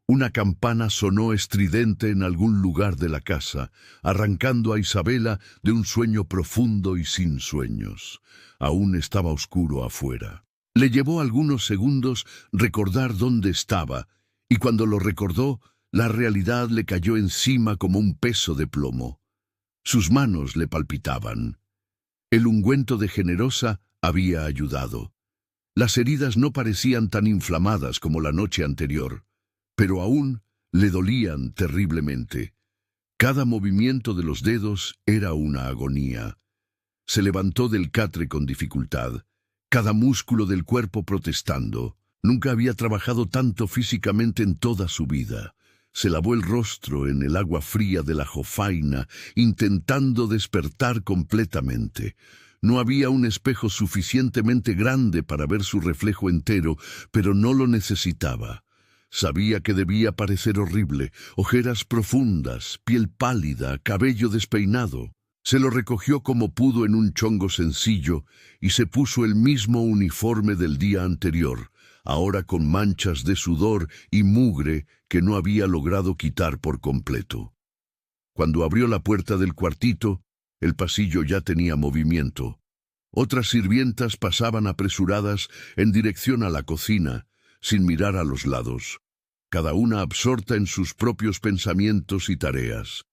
Una campana sonó estridente en algún lugar de la casa, arrancando a Isabela de un sueño profundo y sin sueños. Aún estaba oscuro afuera. Le llevó algunos segundos recordar dónde estaba, y cuando lo recordó, la realidad le cayó encima como un peso de plomo. Sus manos le palpitaban. El ungüento de Generosa había ayudado. Las heridas no parecían tan inflamadas como la noche anterior, pero aún le dolían terriblemente. Cada movimiento de los dedos era una agonía. Se levantó del catre con dificultad, cada músculo del cuerpo protestando. Nunca había trabajado tanto físicamente en toda su vida. Se lavó el rostro en el agua fría de la jofaina, intentando despertar completamente. No había un espejo suficientemente grande para ver su reflejo entero, pero no lo necesitaba. Sabía que debía parecer horrible, ojeras profundas, piel pálida, cabello despeinado. Se lo recogió como pudo en un chongo sencillo y se puso el mismo uniforme del día anterior, ahora con manchas de sudor y mugre que no había logrado quitar por completo. Cuando abrió la puerta del cuartito, el pasillo ya tenía movimiento. Otras sirvientas pasaban apresuradas en dirección a la cocina, sin mirar a los lados, cada una absorta en sus propios pensamientos y tareas.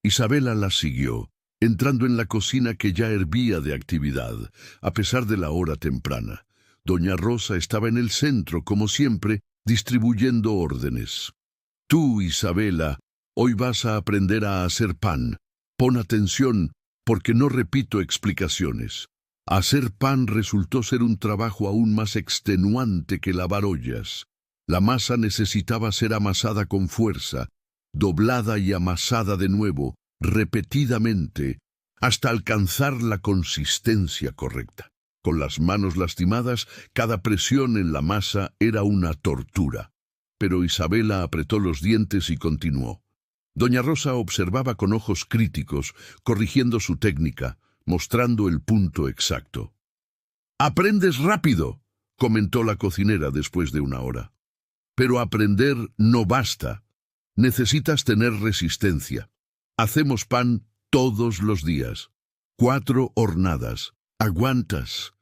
Isabela las siguió, entrando en la cocina que ya hervía de actividad, a pesar de la hora temprana. Doña Rosa estaba en el centro, como siempre, distribuyendo órdenes. Tú, Isabela, hoy vas a aprender a hacer pan. Pon atención, porque no repito explicaciones. Hacer pan resultó ser un trabajo aún más extenuante que lavar ollas. La masa necesitaba ser amasada con fuerza, doblada y amasada de nuevo, repetidamente, hasta alcanzar la consistencia correcta. Con las manos lastimadas, cada presión en la masa era una tortura. Pero Isabela apretó los dientes y continuó. Doña Rosa observaba con ojos críticos, corrigiendo su técnica, mostrando el punto exacto. «Aprendes rápido», comentó la cocinera después de una hora. «Pero aprender no basta. Necesitas tener resistencia. Hacemos pan todos los días. 4 hornadas. ¿Aguantas?»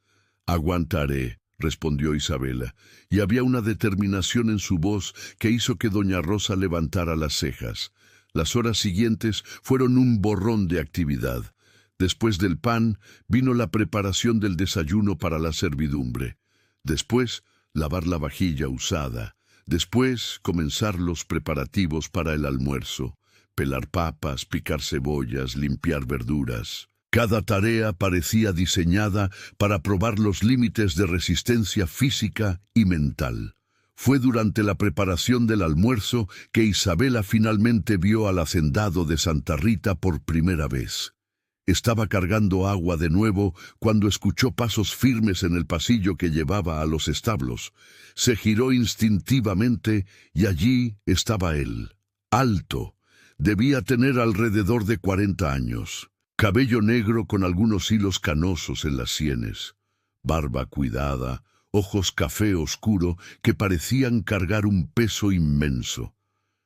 «Aguantaré», respondió Isabela, y había una determinación en su voz que hizo que doña Rosa levantara las cejas. Las horas siguientes fueron un borrón de actividad. Después del pan, vino la preparación del desayuno para la servidumbre. Después, lavar la vajilla usada. Después, comenzar los preparativos para el almuerzo. Pelar papas, picar cebollas, limpiar verduras. Cada tarea parecía diseñada para probar los límites de resistencia física y mental. Fue durante la preparación del almuerzo que Isabela finalmente vio al hacendado de Santa Rita por primera vez. Estaba cargando agua de nuevo cuando escuchó pasos firmes en el pasillo que llevaba a los establos. Se giró instintivamente y allí estaba él, alto. Debía tener alrededor de 40 años. Cabello negro con algunos hilos canosos en las sienes. Barba cuidada, ojos café oscuro que parecían cargar un peso inmenso.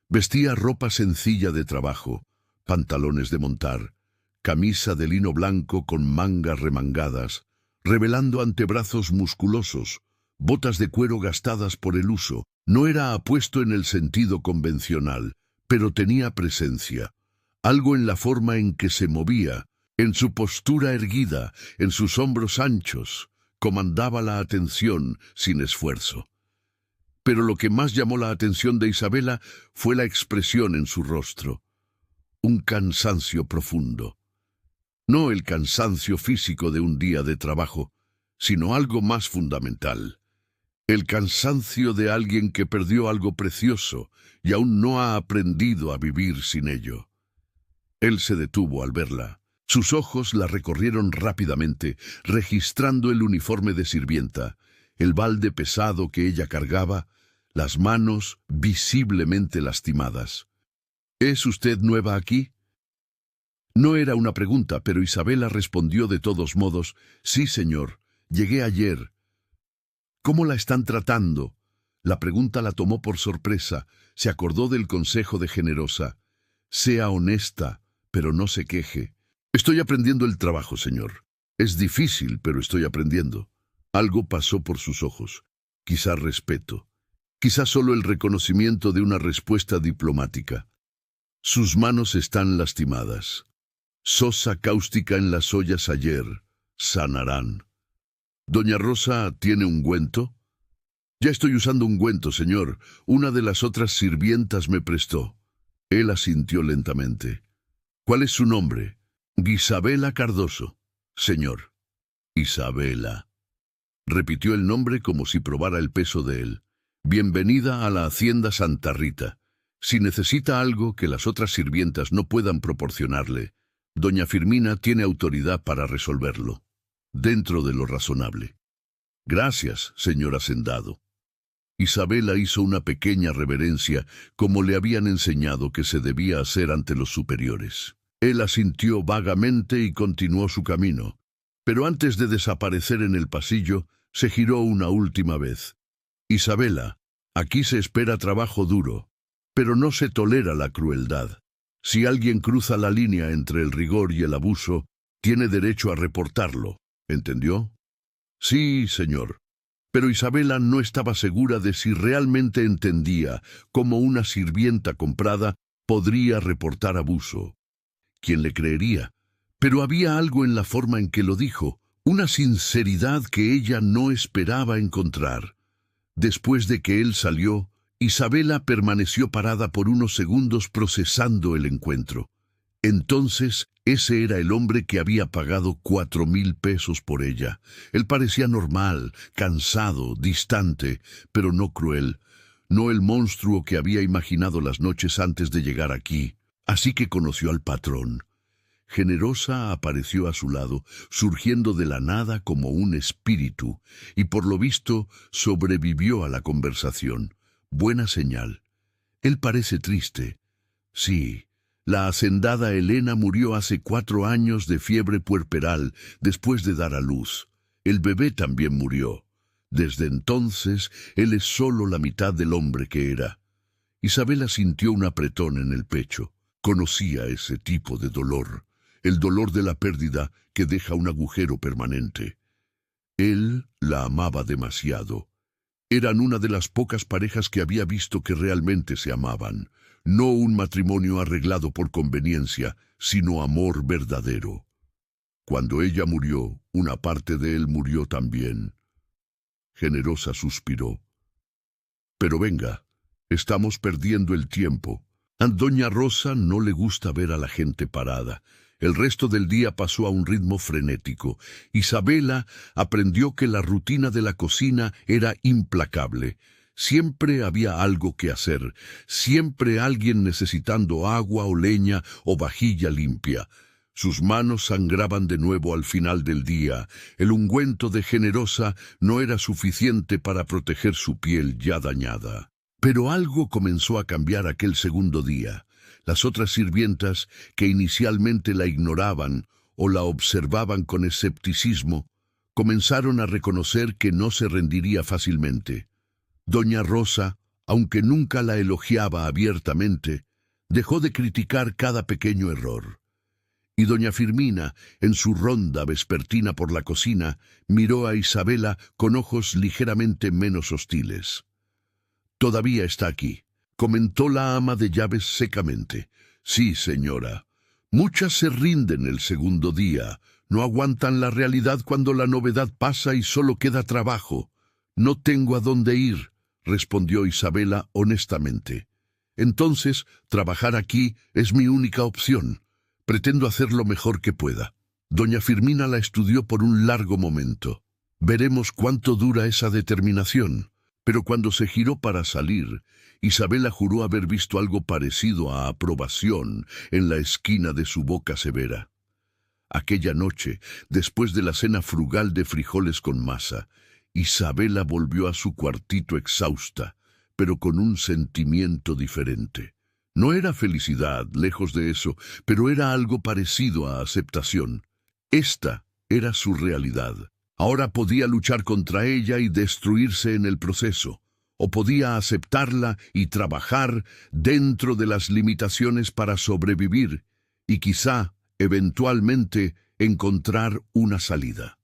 Vestía ropa sencilla de trabajo, pantalones de montar, camisa de lino blanco con mangas remangadas, revelando antebrazos musculosos, botas de cuero gastadas por el uso. No era apuesto en el sentido convencional, pero tenía presencia. Algo en la forma en que se movía, en su postura erguida, en sus hombros anchos, comandaba la atención sin esfuerzo. Pero lo que más llamó la atención de Isabela fue la expresión en su rostro. Un cansancio profundo. No el cansancio físico de un día de trabajo, sino algo más fundamental. El cansancio de alguien que perdió algo precioso y aún no ha aprendido a vivir sin ello. Él se detuvo al verla. Sus ojos la recorrieron rápidamente, registrando el uniforme de sirvienta, el balde pesado que ella cargaba, las manos visiblemente lastimadas. ¿Es usted nueva aquí? No era una pregunta, pero Isabela respondió de todos modos, «Sí, señor, llegué ayer». «¿Cómo la están tratando?» La pregunta la tomó por sorpresa. Se acordó del consejo de Generosa. Sea honesta, pero no se queje. Estoy aprendiendo el trabajo, señor. Es difícil, pero estoy aprendiendo. Algo pasó por sus ojos. Quizá respeto. Quizá solo el reconocimiento de una respuesta diplomática. Sus manos están lastimadas. Sosa cáustica en las ollas ayer. Sanarán. ¿Doña Rosa tiene ungüento? Ya estoy usando ungüento, señor. Una de las otras sirvientas me prestó. Él asintió lentamente. ¿Cuál es su nombre? Isabela Cardoso. Señor. Isabela. Repitió el nombre como si probara el peso de él. Bienvenida a la hacienda Santa Rita. Si necesita algo que las otras sirvientas no puedan proporcionarle, doña Firmina tiene autoridad para resolverlo, dentro de lo razonable. Gracias, señor hacendado. Isabela hizo una pequeña reverencia, como le habían enseñado que se debía hacer ante los superiores. Él asintió vagamente y continuó su camino. Pero antes de desaparecer en el pasillo, se giró una última vez. Isabela, aquí se espera trabajo duro, pero no se tolera la crueldad. Si alguien cruza la línea entre el rigor y el abuso, tiene derecho a reportarlo. ¿Entendió? Sí, señor. Pero Isabela no estaba segura de si realmente entendía cómo una sirvienta comprada podría reportar abuso. ¿Quién le creería? Pero había algo en la forma en que lo dijo, una sinceridad que ella no esperaba encontrar. Después de que él salió, Isabela permaneció parada por unos segundos procesando el encuentro. Entonces, ese era el hombre que había pagado 4,000 pesos por ella. Él parecía normal, cansado, distante, pero no cruel. No el monstruo que había imaginado las noches antes de llegar aquí. Así que conoció al patrón. Generosa apareció a su lado, surgiendo de la nada como un espíritu, y por lo visto sobrevivió a la conversación. Buena señal. Él parece triste. Sí, la hacendada Elena murió hace 4 años de fiebre puerperal después de dar a luz. El bebé también murió. Desde entonces, él es solo la mitad del hombre que era. Isabela sintió un apretón en el pecho. Conocía ese tipo de dolor. El dolor de la pérdida que deja un agujero permanente. Él la amaba demasiado. Eran una de las pocas parejas que había visto que realmente se amaban. No un matrimonio arreglado por conveniencia, sino amor verdadero. Cuando ella murió, una parte de él murió también. Generosa suspiró. Pero venga, estamos perdiendo el tiempo. A doña Rosa no le gusta ver a la gente parada. El resto del día pasó a un ritmo frenético. Isabela aprendió que la rutina de la cocina era implacable. Siempre había algo que hacer, siempre alguien necesitando agua o leña o vajilla limpia. Sus manos sangraban de nuevo al final del día. El ungüento de Generosa no era suficiente para proteger su piel ya dañada. Pero algo comenzó a cambiar aquel segundo día. Las otras sirvientas, que inicialmente la ignoraban o la observaban con escepticismo, comenzaron a reconocer que no se rendiría fácilmente. Doña Rosa, aunque nunca la elogiaba abiertamente, dejó de criticar cada pequeño error. Y doña Firmina, en su ronda vespertina por la cocina, miró a Isabela con ojos ligeramente menos hostiles. «Todavía está aquí», comentó la ama de llaves secamente. «Sí, señora. Muchas se rinden el segundo día. No aguantan la realidad cuando la novedad pasa y solo queda trabajo. No tengo a dónde ir», respondió Isabela honestamente. «Entonces, trabajar aquí es mi única opción. Pretendo hacer lo mejor que pueda». Doña Firmina la estudió por un largo momento. Veremos cuánto dura esa determinación. Pero cuando se giró para salir, Isabela juró haber visto algo parecido a aprobación en la esquina de su boca severa. Aquella noche, después de la cena frugal de frijoles con masa, Isabela volvió a su cuartito exhausta, pero con un sentimiento diferente. No era felicidad, lejos de eso, pero era algo parecido a aceptación. Esta era su realidad. Ahora podía luchar contra ella y destruirse en el proceso. o podía aceptarla y trabajar dentro de las limitaciones para sobrevivir y quizá, eventualmente, encontrar una salida.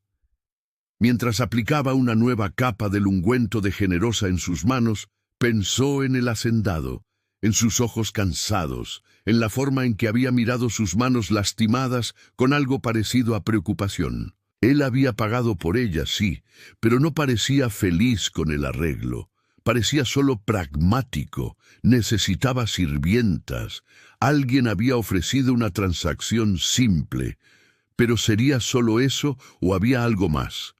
Mientras aplicaba una nueva capa del ungüento de Generosa en sus manos, pensó en el hacendado, en sus ojos cansados, en la forma en que había mirado sus manos lastimadas con algo parecido a preocupación. Él había pagado por ellas, sí, pero no parecía feliz con el arreglo. Parecía solo pragmático, necesitaba sirvientas. Alguien había ofrecido una transacción simple. ¿Pero sería solo eso o había algo más?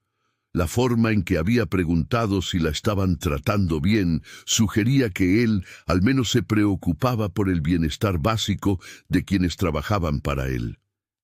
La forma en que había preguntado si la estaban tratando bien sugería que él al menos se preocupaba por el bienestar básico de quienes trabajaban para él.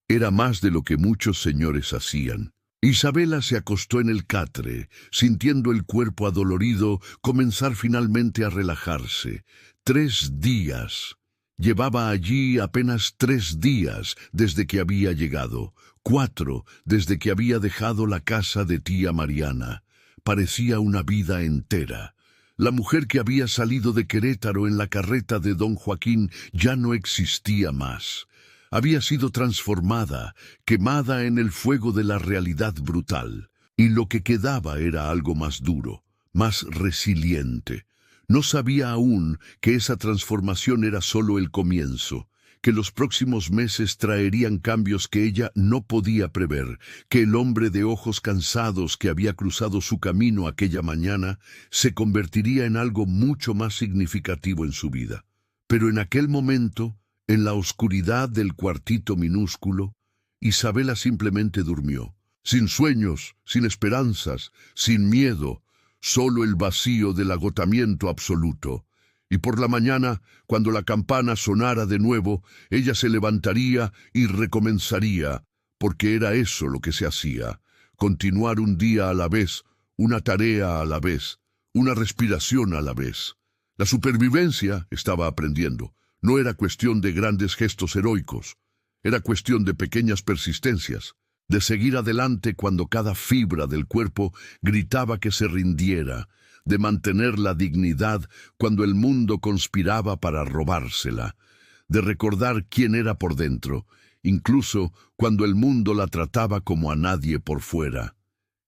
Era más de lo que muchos señores hacían. Isabela se acostó en el catre, sintiendo el cuerpo adolorido comenzar finalmente a relajarse. 3 días. Llevaba allí apenas 3 días desde que había llegado, 4 desde que había dejado la casa de tía Mariana. Parecía una vida entera. La mujer que había salido de Querétaro en la carreta de don Joaquín ya no existía más. Había sido transformada, quemada en el fuego de la realidad brutal, y lo que quedaba era algo más duro, más resiliente. No sabía aún que esa transformación era solo el comienzo, que los próximos meses traerían cambios que ella no podía prever, que el hombre de ojos cansados que había cruzado su camino aquella mañana se convertiría en algo mucho más significativo en su vida. Pero en aquel momento, en la oscuridad del cuartito minúsculo, Isabela simplemente durmió, sin sueños, sin esperanzas, sin miedo, solo el vacío del agotamiento absoluto. Y por la mañana, cuando la campana sonara de nuevo, ella se levantaría y recomenzaría, porque era eso lo que se hacía, continuar un día a la vez, una tarea a la vez, una respiración a la vez. La supervivencia, estaba aprendiendo, no era cuestión de grandes gestos heroicos, era cuestión de pequeñas persistencias, de seguir adelante cuando cada fibra del cuerpo gritaba que se rindiera, de mantener la dignidad cuando el mundo conspiraba para robársela, de recordar quién era por dentro, incluso cuando el mundo la trataba como a nadie por fuera.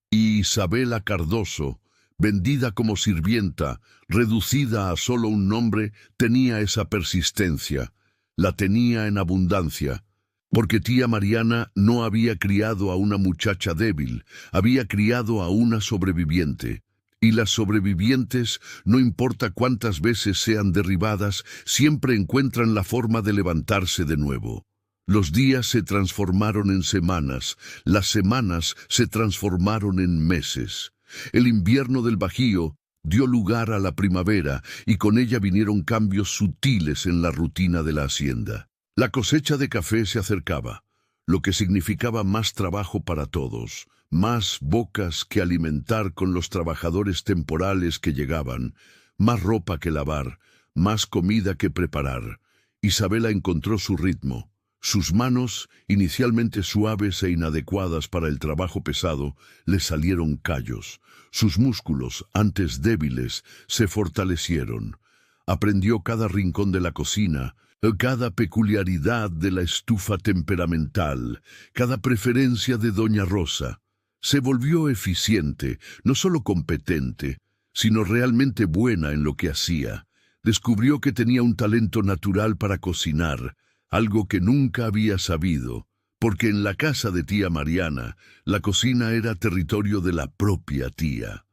Y Isabela Cardoso, vendida como sirvienta, reducida a solo un nombre, tenía esa persistencia, la tenía en abundancia, porque tía Mariana no había criado a una muchacha débil, había criado a una sobreviviente. Y las sobrevivientes, no importa cuántas veces sean derribadas, siempre encuentran la forma de levantarse de nuevo. Los días se transformaron en semanas, las semanas se transformaron en meses. El invierno del Bajío dio lugar a la primavera y con ella vinieron cambios sutiles en la rutina de la hacienda. La cosecha de café se acercaba, lo que significaba más trabajo para todos, más bocas que alimentar con los trabajadores temporales que llegaban, más ropa que lavar, más comida que preparar. Isabela encontró su ritmo. Sus manos, inicialmente suaves e inadecuadas para el trabajo pesado, le salieron callos. Sus músculos, antes débiles, se fortalecieron. Aprendió cada rincón de la cocina, cada peculiaridad de la estufa temperamental, cada preferencia de doña Rosa. Se volvió eficiente, no solo competente, sino realmente buena en lo que hacía. Descubrió que tenía un talento natural para cocinar, algo que nunca había sabido, porque en la casa de tía Mariana, la cocina era territorio de la propia tía.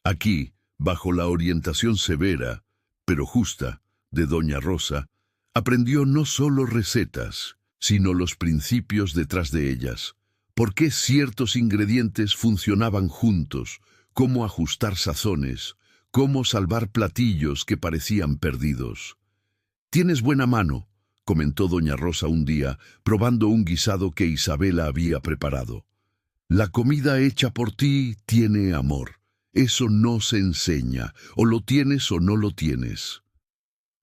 Aquí, bajo la orientación severa, pero justa, de doña Rosa, aprendió no solo recetas, sino los principios detrás de ellas. Por qué ciertos ingredientes funcionaban juntos, cómo ajustar sazones, cómo salvar platillos que parecían perdidos. «Tienes buena mano», comentó doña Rosa un día, probando un guisado que Isabela había preparado. «La comida hecha por ti tiene amor. Eso no se enseña, o lo tienes o no lo tienes».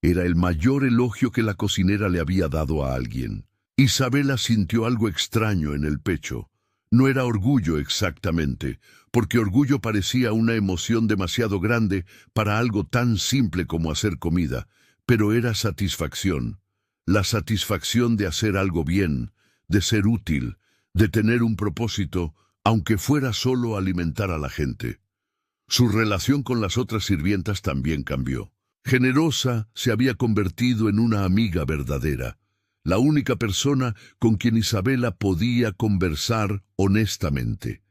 Era el mayor elogio que la cocinera le había dado a alguien. Isabela sintió algo extraño en el pecho. No era orgullo exactamente, porque orgullo parecía una emoción demasiado grande para algo tan simple como hacer comida, pero era satisfacción, la satisfacción de hacer algo bien, de ser útil, de tener un propósito, aunque fuera solo alimentar a la gente. Su relación con las otras sirvientas también cambió. Generosa se había convertido en una amiga verdadera, la única persona con quien Isabela podía conversar honestamente.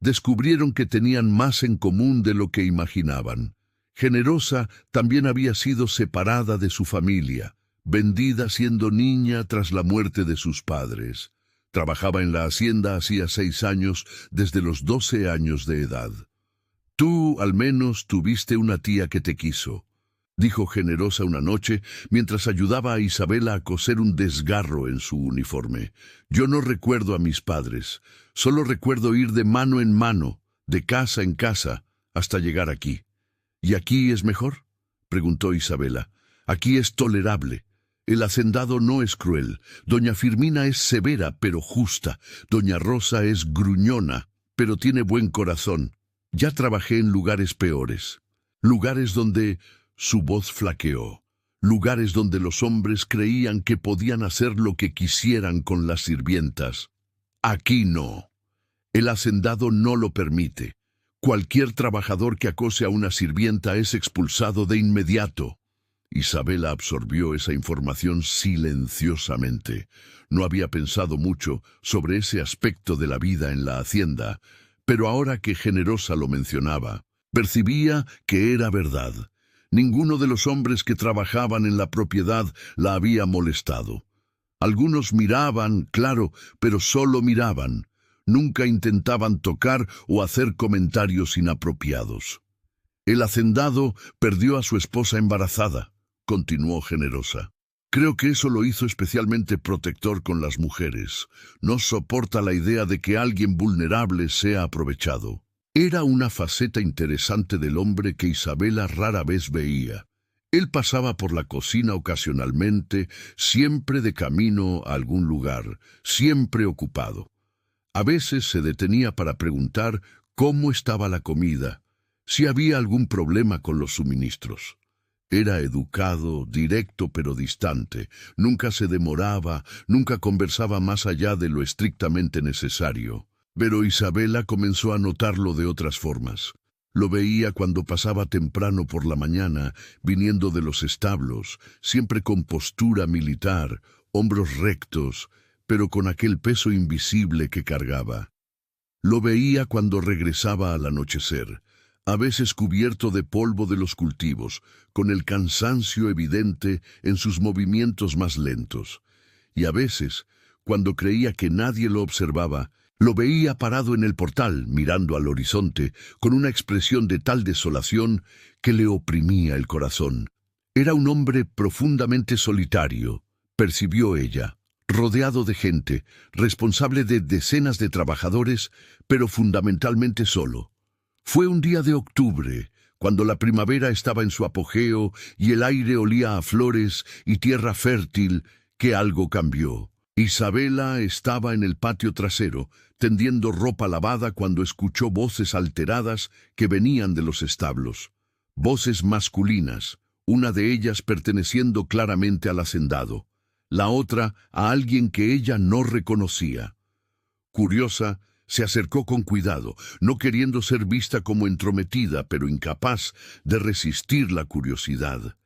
Descubrieron que tenían más en común de lo que imaginaban. Generosa también había sido separada de su familia, vendida siendo niña tras la muerte de sus padres. Trabajaba en la hacienda hacía 6 años, desde los 12 años de edad. Tú, al menos, tuviste una tía que te quiso, dijo Generosa una noche mientras ayudaba a Isabela a coser un desgarro en su uniforme. Yo no recuerdo a mis padres, solo recuerdo ir de mano en mano, de casa en casa, hasta llegar aquí. ¿Y aquí es mejor?, preguntó Isabela. Aquí es tolerable. El hacendado no es cruel. Doña Firmina es severa, pero justa. Doña Rosa es gruñona, pero tiene buen corazón. Ya trabajé en lugares peores. Lugares donde su voz flaqueó. Lugares donde los hombres creían que podían hacer lo que quisieran con las sirvientas. Aquí no. El hacendado no lo permite. Cualquier trabajador que acose a una sirvienta es expulsado de inmediato. Isabela absorbió esa información silenciosamente. No había pensado mucho sobre ese aspecto de la vida en la hacienda, pero ahora que Generosa lo mencionaba, percibía que era verdad. Ninguno de los hombres que trabajaban en la propiedad la había molestado. Algunos miraban, claro, pero solo miraban. Nunca intentaban tocar o hacer comentarios inapropiados. El hacendado perdió a su esposa embarazada, continuó Generosa. Creo que eso lo hizo especialmente protector con las mujeres. No soporta la idea de que alguien vulnerable sea aprovechado. Era una faceta interesante del hombre que Isabela rara vez veía. Él pasaba por la cocina ocasionalmente, siempre de camino a algún lugar, siempre ocupado. A veces se detenía para preguntar cómo estaba la comida, si había algún problema con los suministros. Era educado, directo pero distante, nunca se demoraba, nunca conversaba más allá de lo estrictamente necesario. Pero Isabela comenzó a notarlo de otras formas. Lo veía cuando pasaba temprano por la mañana, viniendo de los establos, siempre con postura militar, hombros rectos, pero con aquel peso invisible que cargaba. Lo veía cuando regresaba al anochecer, a veces cubierto de polvo de los cultivos, con el cansancio evidente en sus movimientos más lentos. Y a veces, cuando creía que nadie lo observaba, lo veía parado en el portal, mirando al horizonte, con una expresión de tal desolación que le oprimía el corazón. Era un hombre profundamente solitario, percibió ella, rodeado de gente, responsable de decenas de trabajadores, pero fundamentalmente solo. Fue un día de octubre, cuando la primavera estaba en su apogeo y el aire olía a flores y tierra fértil, que algo cambió. Isabela estaba en el patio trasero, tendiendo ropa lavada cuando escuchó voces alteradas que venían de los establos. Voces masculinas, una de ellas perteneciendo claramente al hacendado, la otra a alguien que ella no reconocía. Curiosa, se acercó con cuidado, no queriendo ser vista como entrometida, pero incapaz de resistir la curiosidad.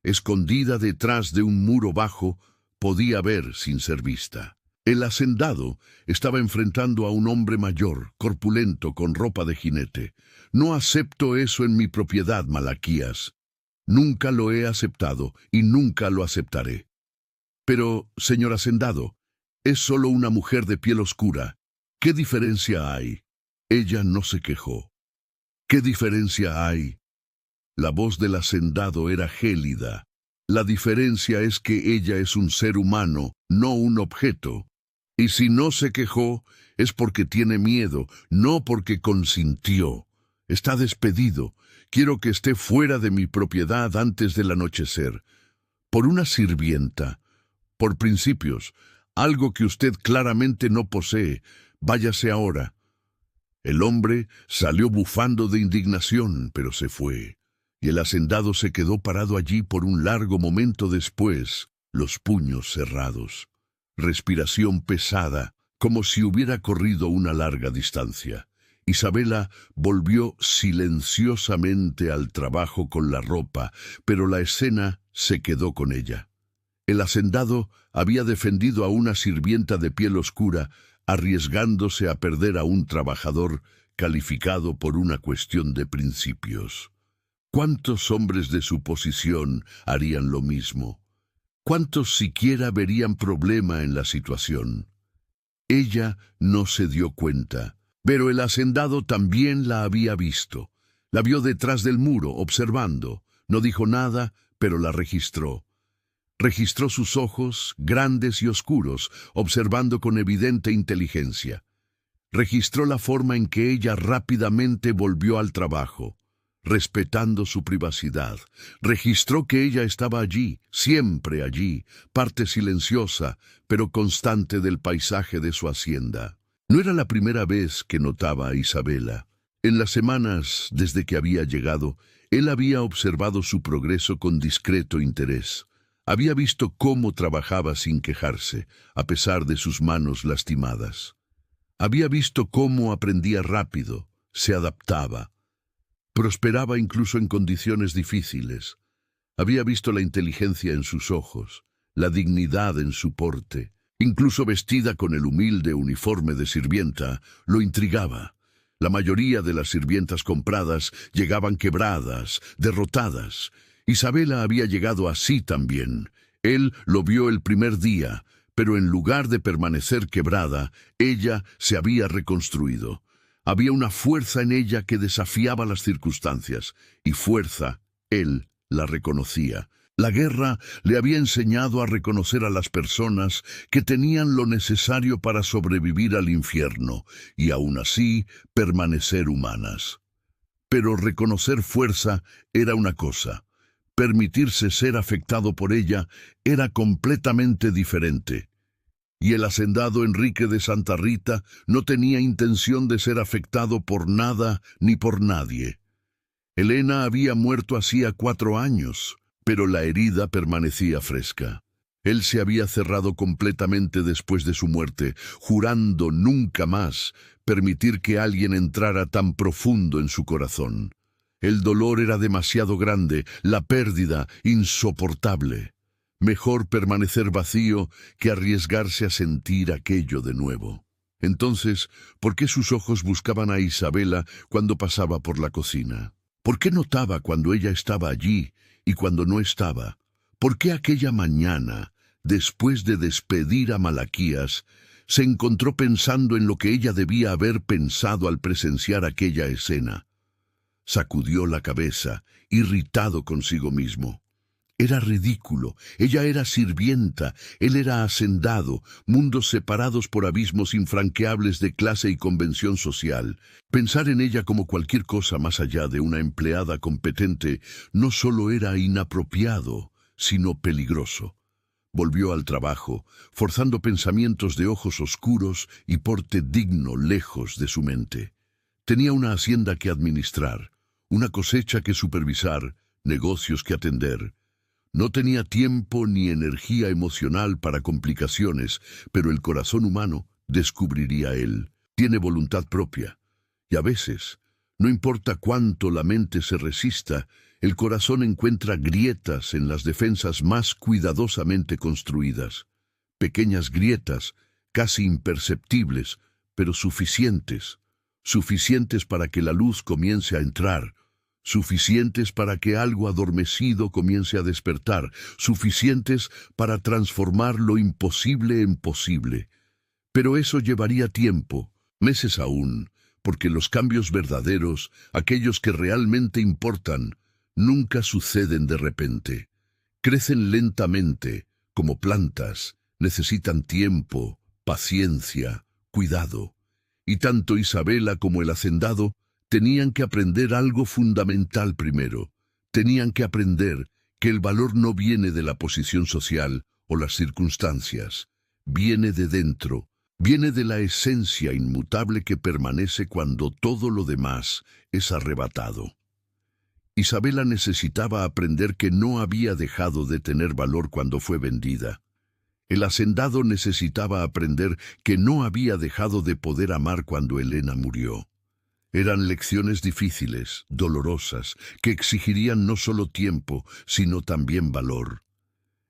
Escondida detrás de un muro bajo, podía ver sin ser vista. El hacendado estaba enfrentando a un hombre mayor, corpulento, con ropa de jinete. No acepto eso en mi propiedad, Malaquías. Nunca lo he aceptado y nunca lo aceptaré. Pero, señor hacendado, es solo una mujer de piel oscura. ¿Qué diferencia hay? Ella no se quejó. ¿Qué diferencia hay? La voz del hacendado era gélida. La diferencia es que ella es un ser humano, no un objeto. Y si no se quejó, es porque tiene miedo, no porque consintió. Está despedido. Quiero que esté fuera de mi propiedad antes del anochecer. Por una sirvienta. Por principios. Algo que usted claramente no posee, Váyase ahora. El hombre salió bufando de indignación, pero se fue, y el hacendado se quedó parado allí por un largo momento después, los puños cerrados, respiración pesada, como si hubiera corrido una larga distancia. Isabela volvió silenciosamente al trabajo con la ropa, pero la escena se quedó con ella. El hacendado había defendido a una sirvienta de piel oscura, arriesgándose a perder a un trabajador calificado por una cuestión de principios. ¿Cuántos hombres de su posición harían lo mismo? ¿Cuántos siquiera verían problema en la situación? Ella no se dio cuenta, pero el hacendado también la había visto. La vio detrás del muro, observando. No dijo nada, pero la registró. Registró sus ojos, grandes y oscuros, observando con evidente inteligencia. Registró la forma en que ella rápidamente volvió al trabajo, respetando su privacidad. Registró que ella estaba allí, siempre allí, parte silenciosa, pero constante del paisaje de su hacienda. No era la primera vez que notaba a Isabela. En las semanas desde que había llegado, él había observado su progreso con discreto interés. Había visto cómo trabajaba sin quejarse, a pesar de sus manos lastimadas. Había visto cómo aprendía rápido, se adaptaba. Prosperaba incluso en condiciones difíciles. Había visto la inteligencia en sus ojos, la dignidad en su porte. Incluso vestida con el humilde uniforme de sirvienta, lo intrigaba. La mayoría de las sirvientas compradas llegaban quebradas, derrotadas. Isabela había llegado así también. Él lo vio el primer día, pero en lugar de permanecer quebrada, ella se había reconstruido. Había una fuerza en ella que desafiaba las circunstancias, y fuerza, él la reconocía. La guerra le había enseñado a reconocer a las personas que tenían lo necesario para sobrevivir al infierno, y aún así permanecer humanas. Pero reconocer fuerza era una cosa. Permitirse ser afectado por ella era completamente diferente. Y el hacendado Enrique de Santa Rita no tenía intención de ser afectado por nada ni por nadie. Elena había muerto hacía 4 años, pero la herida permanecía fresca. Él se había cerrado completamente después de su muerte, jurando nunca más permitir que alguien entrara tan profundo en su corazón. El dolor era demasiado grande, la pérdida insoportable. Mejor permanecer vacío que arriesgarse a sentir aquello de nuevo. Entonces, ¿por qué sus ojos buscaban a Isabela cuando pasaba por la cocina? ¿Por qué notaba cuando ella estaba allí y cuando no estaba? ¿Por qué aquella mañana, después de despedir a Malaquías, se encontró pensando en lo que ella debía haber pensado al presenciar aquella escena? Sacudió la cabeza, irritado consigo mismo. Era ridículo, ella era sirvienta, él era hacendado, mundos separados por abismos infranqueables de clase y convención social. Pensar en ella como cualquier cosa más allá de una empleada competente no solo era inapropiado, sino peligroso. Volvió al trabajo, forzando pensamientos de ojos oscuros y porte digno lejos de su mente. Tenía una hacienda que administrar, una cosecha que supervisar, negocios que atender. No tenía tiempo ni energía emocional para complicaciones, pero el corazón humano, descubriría él, tiene voluntad propia. Y a veces, no importa cuánto la mente se resista, el corazón encuentra grietas en las defensas más cuidadosamente construidas. Pequeñas grietas, casi imperceptibles, pero suficientes para que la luz comience a entrar, suficientes para que algo adormecido comience a despertar, suficientes para transformar lo imposible en posible. Pero eso llevaría tiempo, meses aún, porque los cambios verdaderos, aquellos que realmente importan, nunca suceden de repente. Crecen lentamente, como plantas, necesitan tiempo, paciencia, cuidado. Y tanto Isabela como el hacendado tenían que aprender algo fundamental primero. Tenían que aprender que el valor no viene de la posición social o las circunstancias. Viene de dentro, Viene de la esencia inmutable que permanece cuando todo lo demás es arrebatado. Isabela necesitaba aprender que no había dejado de tener valor cuando fue vendida. El hacendado necesitaba aprender que no había dejado de poder amar cuando Helena murió. Eran lecciones difíciles, dolorosas, que exigirían no solo tiempo, sino también valor.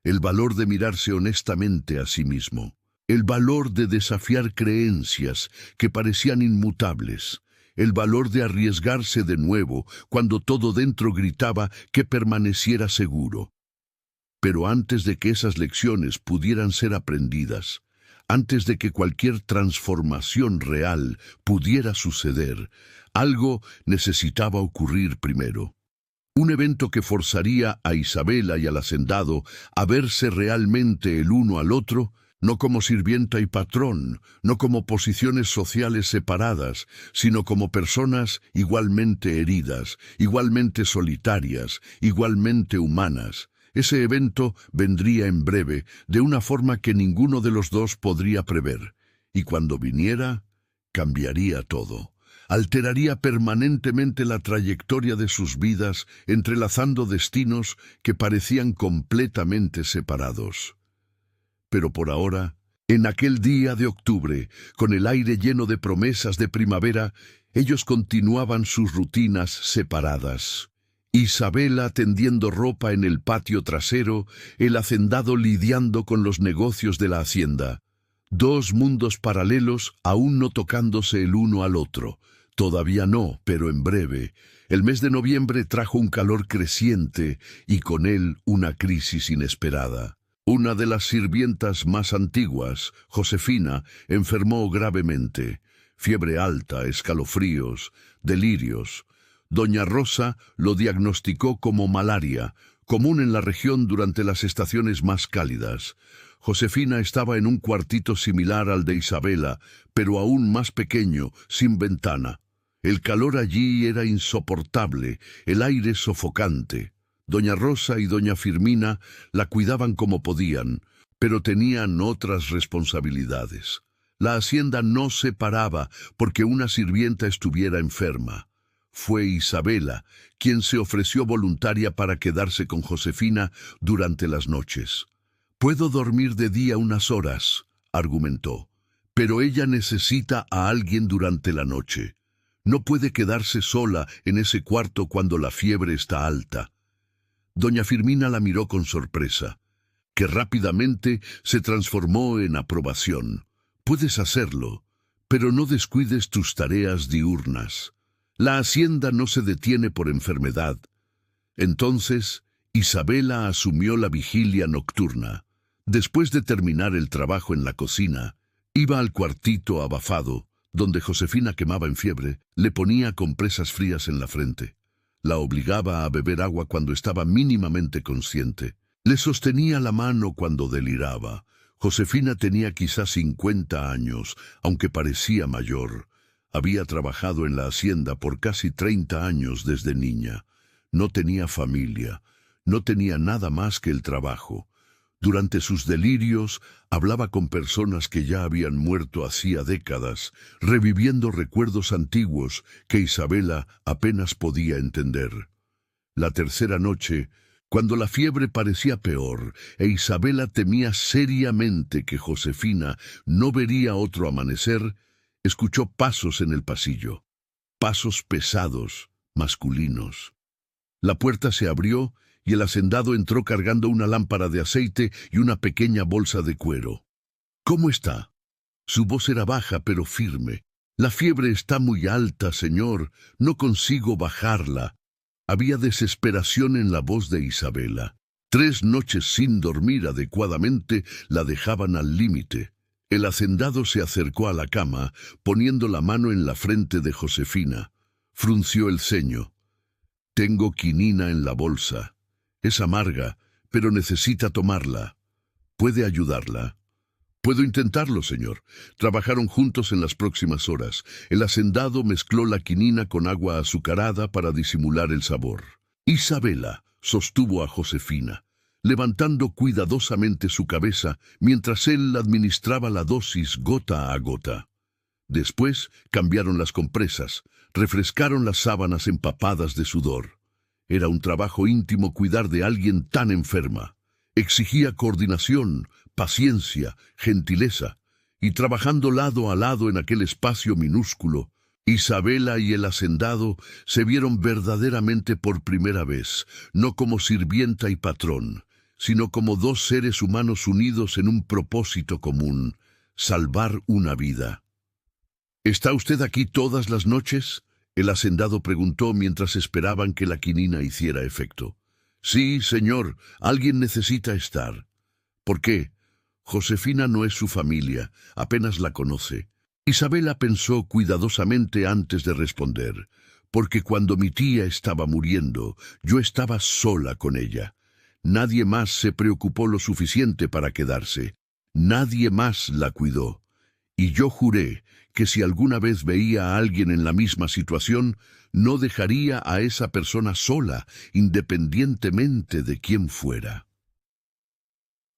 El valor de mirarse honestamente a sí mismo. El valor de desafiar creencias que parecían inmutables. El valor de arriesgarse de nuevo cuando todo dentro gritaba que permaneciera seguro. Pero antes de que esas lecciones pudieran ser aprendidas, antes de que cualquier transformación real pudiera suceder, algo necesitaba ocurrir primero. Un evento que forzaría a Isabela y al hacendado a verse realmente el uno al otro, no como sirvienta y patrón, no como posiciones sociales separadas, sino como personas igualmente heridas, igualmente solitarias, igualmente humanas. Ese evento vendría en breve, de una forma que ninguno de los dos podría prever, y cuando viniera, cambiaría todo. Alteraría permanentemente la trayectoria de sus vidas, entrelazando destinos que parecían completamente separados. Pero por ahora, en aquel día de octubre, con el aire lleno de promesas de primavera, ellos continuaban sus rutinas separadas. Isabela tendiendo ropa en el patio trasero, el hacendado lidiando con los negocios de la hacienda. Dos mundos paralelos aún no tocándose el uno al otro. Todavía no, pero en breve. El mes de noviembre trajo un calor creciente y con él una crisis inesperada. Una de las sirvientas más antiguas, Josefina, enfermó gravemente. Fiebre alta, escalofríos, delirios. Doña Rosa lo diagnosticó como malaria, común en la región durante las estaciones más cálidas. Josefina estaba en un cuartito similar al de Isabela, pero aún más pequeño, sin ventana. El calor allí era insoportable, el aire sofocante. Doña Rosa y doña Firmina la cuidaban como podían, pero tenían otras responsabilidades. La hacienda no se paraba porque una sirvienta estuviera enferma. Fue Isabela quien se ofreció voluntaria para quedarse con Josefina durante las noches. «Puedo dormir de día unas horas», argumentó, «pero ella necesita a alguien durante la noche. No puede quedarse sola en ese cuarto cuando la fiebre está alta». Doña Firmina la miró con sorpresa, que rápidamente se transformó en aprobación. «Puedes hacerlo, pero no descuides tus tareas diurnas. La hacienda no se detiene por enfermedad». Entonces, Isabela asumió la vigilia nocturna. Después de terminar el trabajo en la cocina, iba al cuartito abafado, donde Josefina quemaba en fiebre, le ponía compresas frías en la frente. La obligaba a beber agua cuando estaba mínimamente consciente. Le sostenía la mano cuando deliraba. Josefina tenía quizás 50 años, aunque parecía mayor. Había trabajado en la hacienda por casi 30 años desde niña. No tenía familia, no tenía nada más que el trabajo. Durante sus delirios, hablaba con personas que ya habían muerto hacía décadas, reviviendo recuerdos antiguos que Isabela apenas podía entender. La tercera noche, cuando la fiebre parecía peor e Isabela temía seriamente que Josefina no vería otro amanecer, escuchó pasos en el pasillo. Pasos pesados, masculinos. La puerta se abrió y el hacendado entró cargando una lámpara de aceite y una pequeña bolsa de cuero. «¿Cómo está?» Su voz era baja pero firme. «La fiebre está muy alta, señor. No consigo bajarla». Había desesperación en la voz de Isabela. 3 noches sin dormir adecuadamente la dejaban al límite. El hacendado se acercó a la cama, poniendo la mano en la frente de Josefina. Frunció el ceño. «Tengo quinina en la bolsa. Es amarga, pero necesita tomarla. ¿Puede ayudarla?» «Puedo intentarlo, señor». Trabajaron juntos en las próximas horas. El hacendado mezcló la quinina con agua azucarada para disimular el sabor. Isabela sostuvo a Josefina. levantando cuidadosamente su cabeza mientras él administraba la dosis gota a gota. Después cambiaron las compresas, refrescaron las sábanas empapadas de sudor. Era un trabajo íntimo cuidar de alguien tan enferma. Exigía coordinación, paciencia, gentileza, y trabajando lado a lado en aquel espacio minúsculo, Isabela y el hacendado se vieron verdaderamente por primera vez, no como sirvienta y patrón, sino como dos seres humanos unidos en un propósito común: salvar una vida. ¿Está usted aquí todas las noches?, el hacendado preguntó mientras esperaban que la quinina hiciera efecto. Sí, señor, alguien necesita estar. ¿Por qué? Josefina no es su familia, apenas la conoce. Isabela pensó cuidadosamente antes de responder, porque cuando mi tía estaba muriendo, yo estaba sola con ella. Nadie más se preocupó lo suficiente para quedarse. Nadie más la cuidó. Y yo juré que si alguna vez veía a alguien en la misma situación, no dejaría a esa persona sola, independientemente de quién fuera.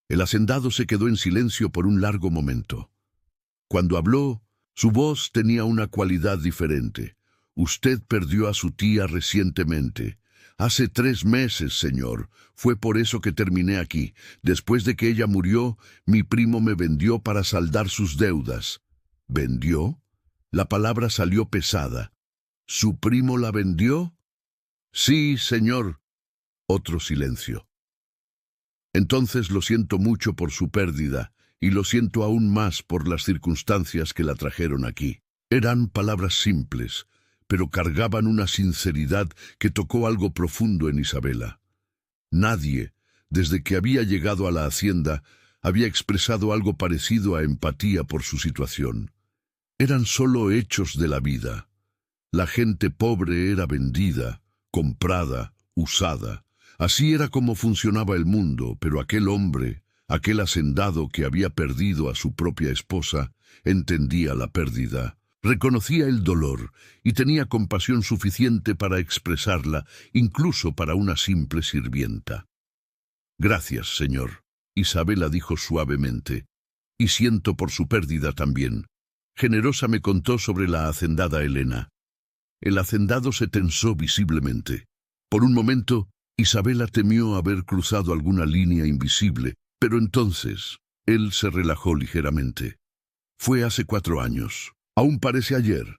El hacendado se quedó en silencio por un largo momento. Cuando habló, su voz tenía una cualidad diferente. Usted perdió a su tía recientemente. Hace 3 meses, señor. Fue por eso que terminé aquí. Después de que ella murió, mi primo me vendió para saldar sus deudas. ¿Vendió? La palabra salió pesada. ¿Su primo la vendió? Sí, señor. Otro silencio. Entonces lo siento mucho por su pérdida, y lo siento aún más por las circunstancias que la trajeron aquí. Eran palabras simples, pero cargaban una sinceridad que tocó algo profundo en Isabela. Nadie, desde que había llegado a la hacienda, había expresado algo parecido a empatía por su situación. Eran solo hechos de la vida. La gente pobre era vendida, comprada, usada. Así era como funcionaba el mundo, pero aquel hombre, aquel hacendado que había perdido a su propia esposa, entendía la pérdida, reconocía el dolor y tenía compasión suficiente para expresarla, incluso para una simple sirvienta. Gracias, señor, Isabela dijo suavemente, y siento por su pérdida también. Generosa me contó sobre la hacendada Elena. El hacendado se tensó visiblemente. Por un momento, Isabela temió haber cruzado alguna línea invisible, pero entonces él se relajó ligeramente. Fue hace 4 años. Aún parece ayer.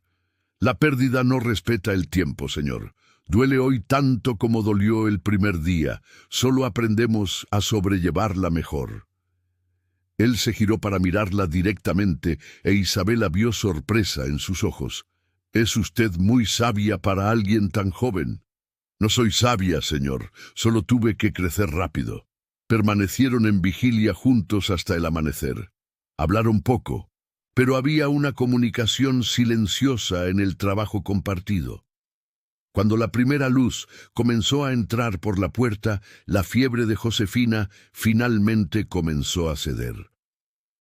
La pérdida no respeta el tiempo, señor. Duele hoy tanto como dolió el primer día. Solo aprendemos a sobrellevarla mejor. Él se giró para mirarla directamente e Isabela vio sorpresa en sus ojos. Es usted muy sabia para alguien tan joven. No soy sabia, señor. Solo tuve que crecer rápido. Permanecieron en vigilia juntos hasta el amanecer. Hablaron poco, pero había una comunicación silenciosa en el trabajo compartido. Cuando la primera luz comenzó a entrar por la puerta, la fiebre de Josefina finalmente comenzó a ceder.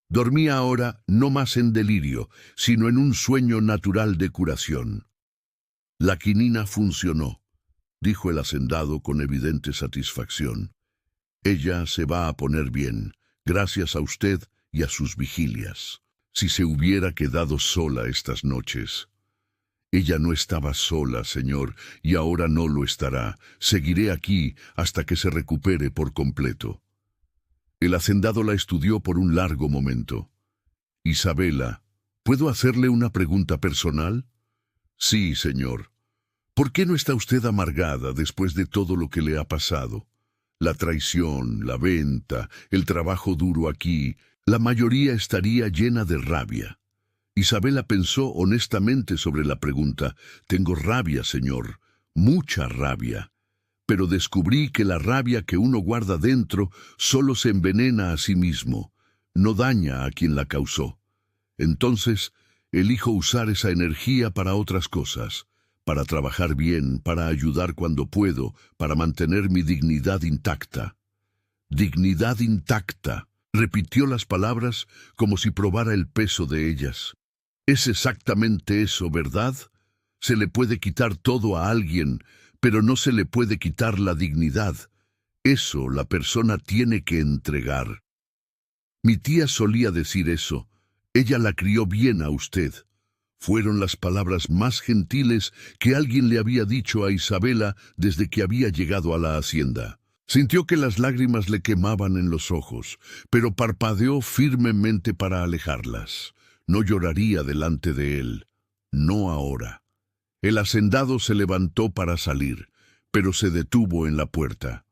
Dormía ahora no más en delirio, sino en un sueño natural de curación. La quinina funcionó, dijo el hacendado con evidente satisfacción. Ella se va a poner bien, gracias a usted y a sus vigilias. Si se hubiera quedado sola estas noches. Ella no estaba sola, señor, y ahora no lo estará. Seguiré aquí hasta que se recupere por completo. El hacendado la estudió por un largo momento. Isabela, ¿puedo hacerle una pregunta personal? Sí, señor. ¿Por qué no está usted amargada después de todo lo que le ha pasado? La traición, la venta, el trabajo duro aquí, la mayoría estaría llena de rabia. Isabela pensó honestamente sobre la pregunta. Tengo rabia, señor, mucha rabia. Pero descubrí que la rabia que uno guarda dentro solo se envenena a sí mismo, no daña a quien la causó. Entonces, elijo usar esa energía para otras cosas, para trabajar bien, para ayudar cuando puedo, para mantener mi dignidad intacta. Dignidad intacta. Repitió las palabras como si probara el peso de ellas. Es exactamente eso, ¿verdad? Se le puede quitar todo a alguien, pero no se le puede quitar la dignidad. Eso la persona tiene que entregar. Mi tía solía decir eso. Ella la crió bien a usted. Fueron las palabras más gentiles que alguien le había dicho a Isabela desde que había llegado a la hacienda. Sintió que las lágrimas le quemaban en los ojos, pero parpadeó firmemente para alejarlas. No lloraría delante de él. No ahora. El hacendado se levantó para salir, pero se detuvo en la puerta.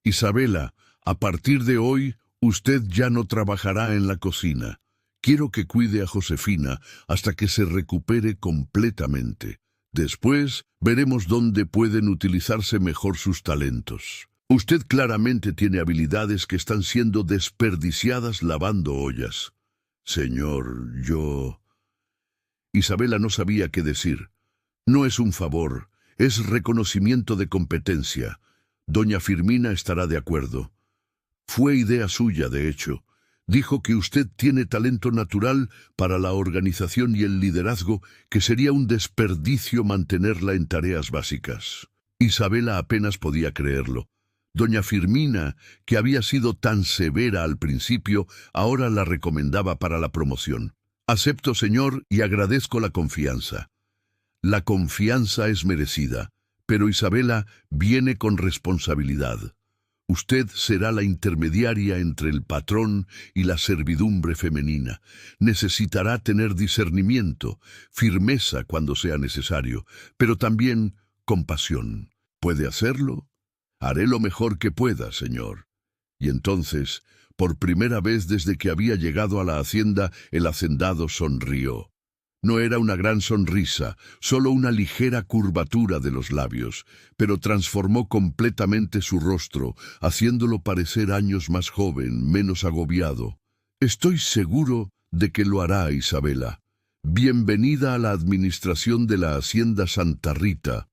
Isabela, a partir de hoy, usted ya no trabajará en la cocina. Quiero que cuide a Josefina hasta que se recupere completamente. Después veremos dónde pueden utilizarse mejor sus talentos. Usted claramente tiene habilidades que están siendo desperdiciadas lavando ollas. Señor, yo... Isabela no sabía qué decir. No es un favor, es reconocimiento de competencia. Doña Firmina estará de acuerdo. Fue idea suya, de hecho. Dijo que usted tiene talento natural para la organización y el liderazgo, que sería un desperdicio mantenerla en tareas básicas. Isabela apenas podía creerlo. Doña Firmina, que había sido tan severa al principio, ahora la recomendaba para la promoción. Acepto, señor, y agradezco la confianza. La confianza es merecida, pero Isabela viene con responsabilidad. Usted será la intermediaria entre el patrón y la servidumbre femenina. Necesitará tener discernimiento, firmeza cuando sea necesario, pero también compasión. ¿Puede hacerlo? Haré lo mejor que pueda, señor. Y entonces, por primera vez desde que había llegado a la hacienda, el hacendado sonrió. No era una gran sonrisa, solo una ligera curvatura de los labios, pero transformó completamente su rostro, haciéndolo parecer años más joven, menos agobiado. Estoy seguro de que lo hará, Isabela. Bienvenida a la administración de la hacienda Santa Rita.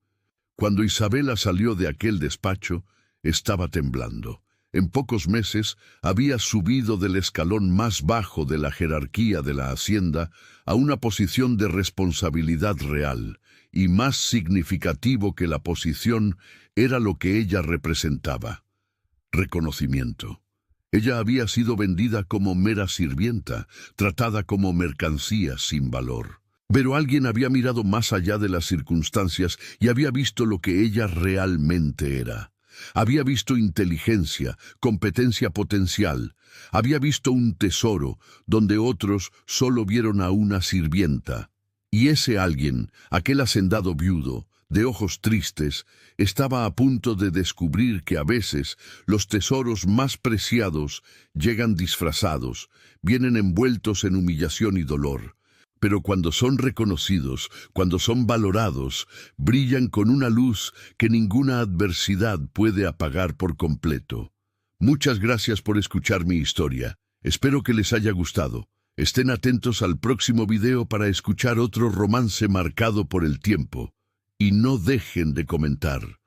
Cuando Isabela salió de aquel despacho, estaba temblando. En pocos meses había subido del escalón más bajo de la jerarquía de la hacienda a una posición de responsabilidad real, y más significativo que la posición era lo que ella representaba: reconocimiento. Ella había sido vendida como mera sirvienta, tratada como mercancía sin valor. Pero alguien había mirado más allá de las circunstancias y había visto lo que ella realmente era. Había visto inteligencia, competencia potencial. Había visto un tesoro donde otros solo vieron a una sirvienta. Y ese alguien, aquel hacendado viudo, de ojos tristes, estaba a punto de descubrir que a veces los tesoros más preciados llegan disfrazados, vienen envueltos en humillación y dolor. Pero cuando son reconocidos, cuando son valorados, brillan con una luz que ninguna adversidad puede apagar por completo. Muchas gracias por escuchar mi historia. Espero que les haya gustado. Estén atentos al próximo video para escuchar otro romance marcado por el tiempo. Y no dejen de comentar.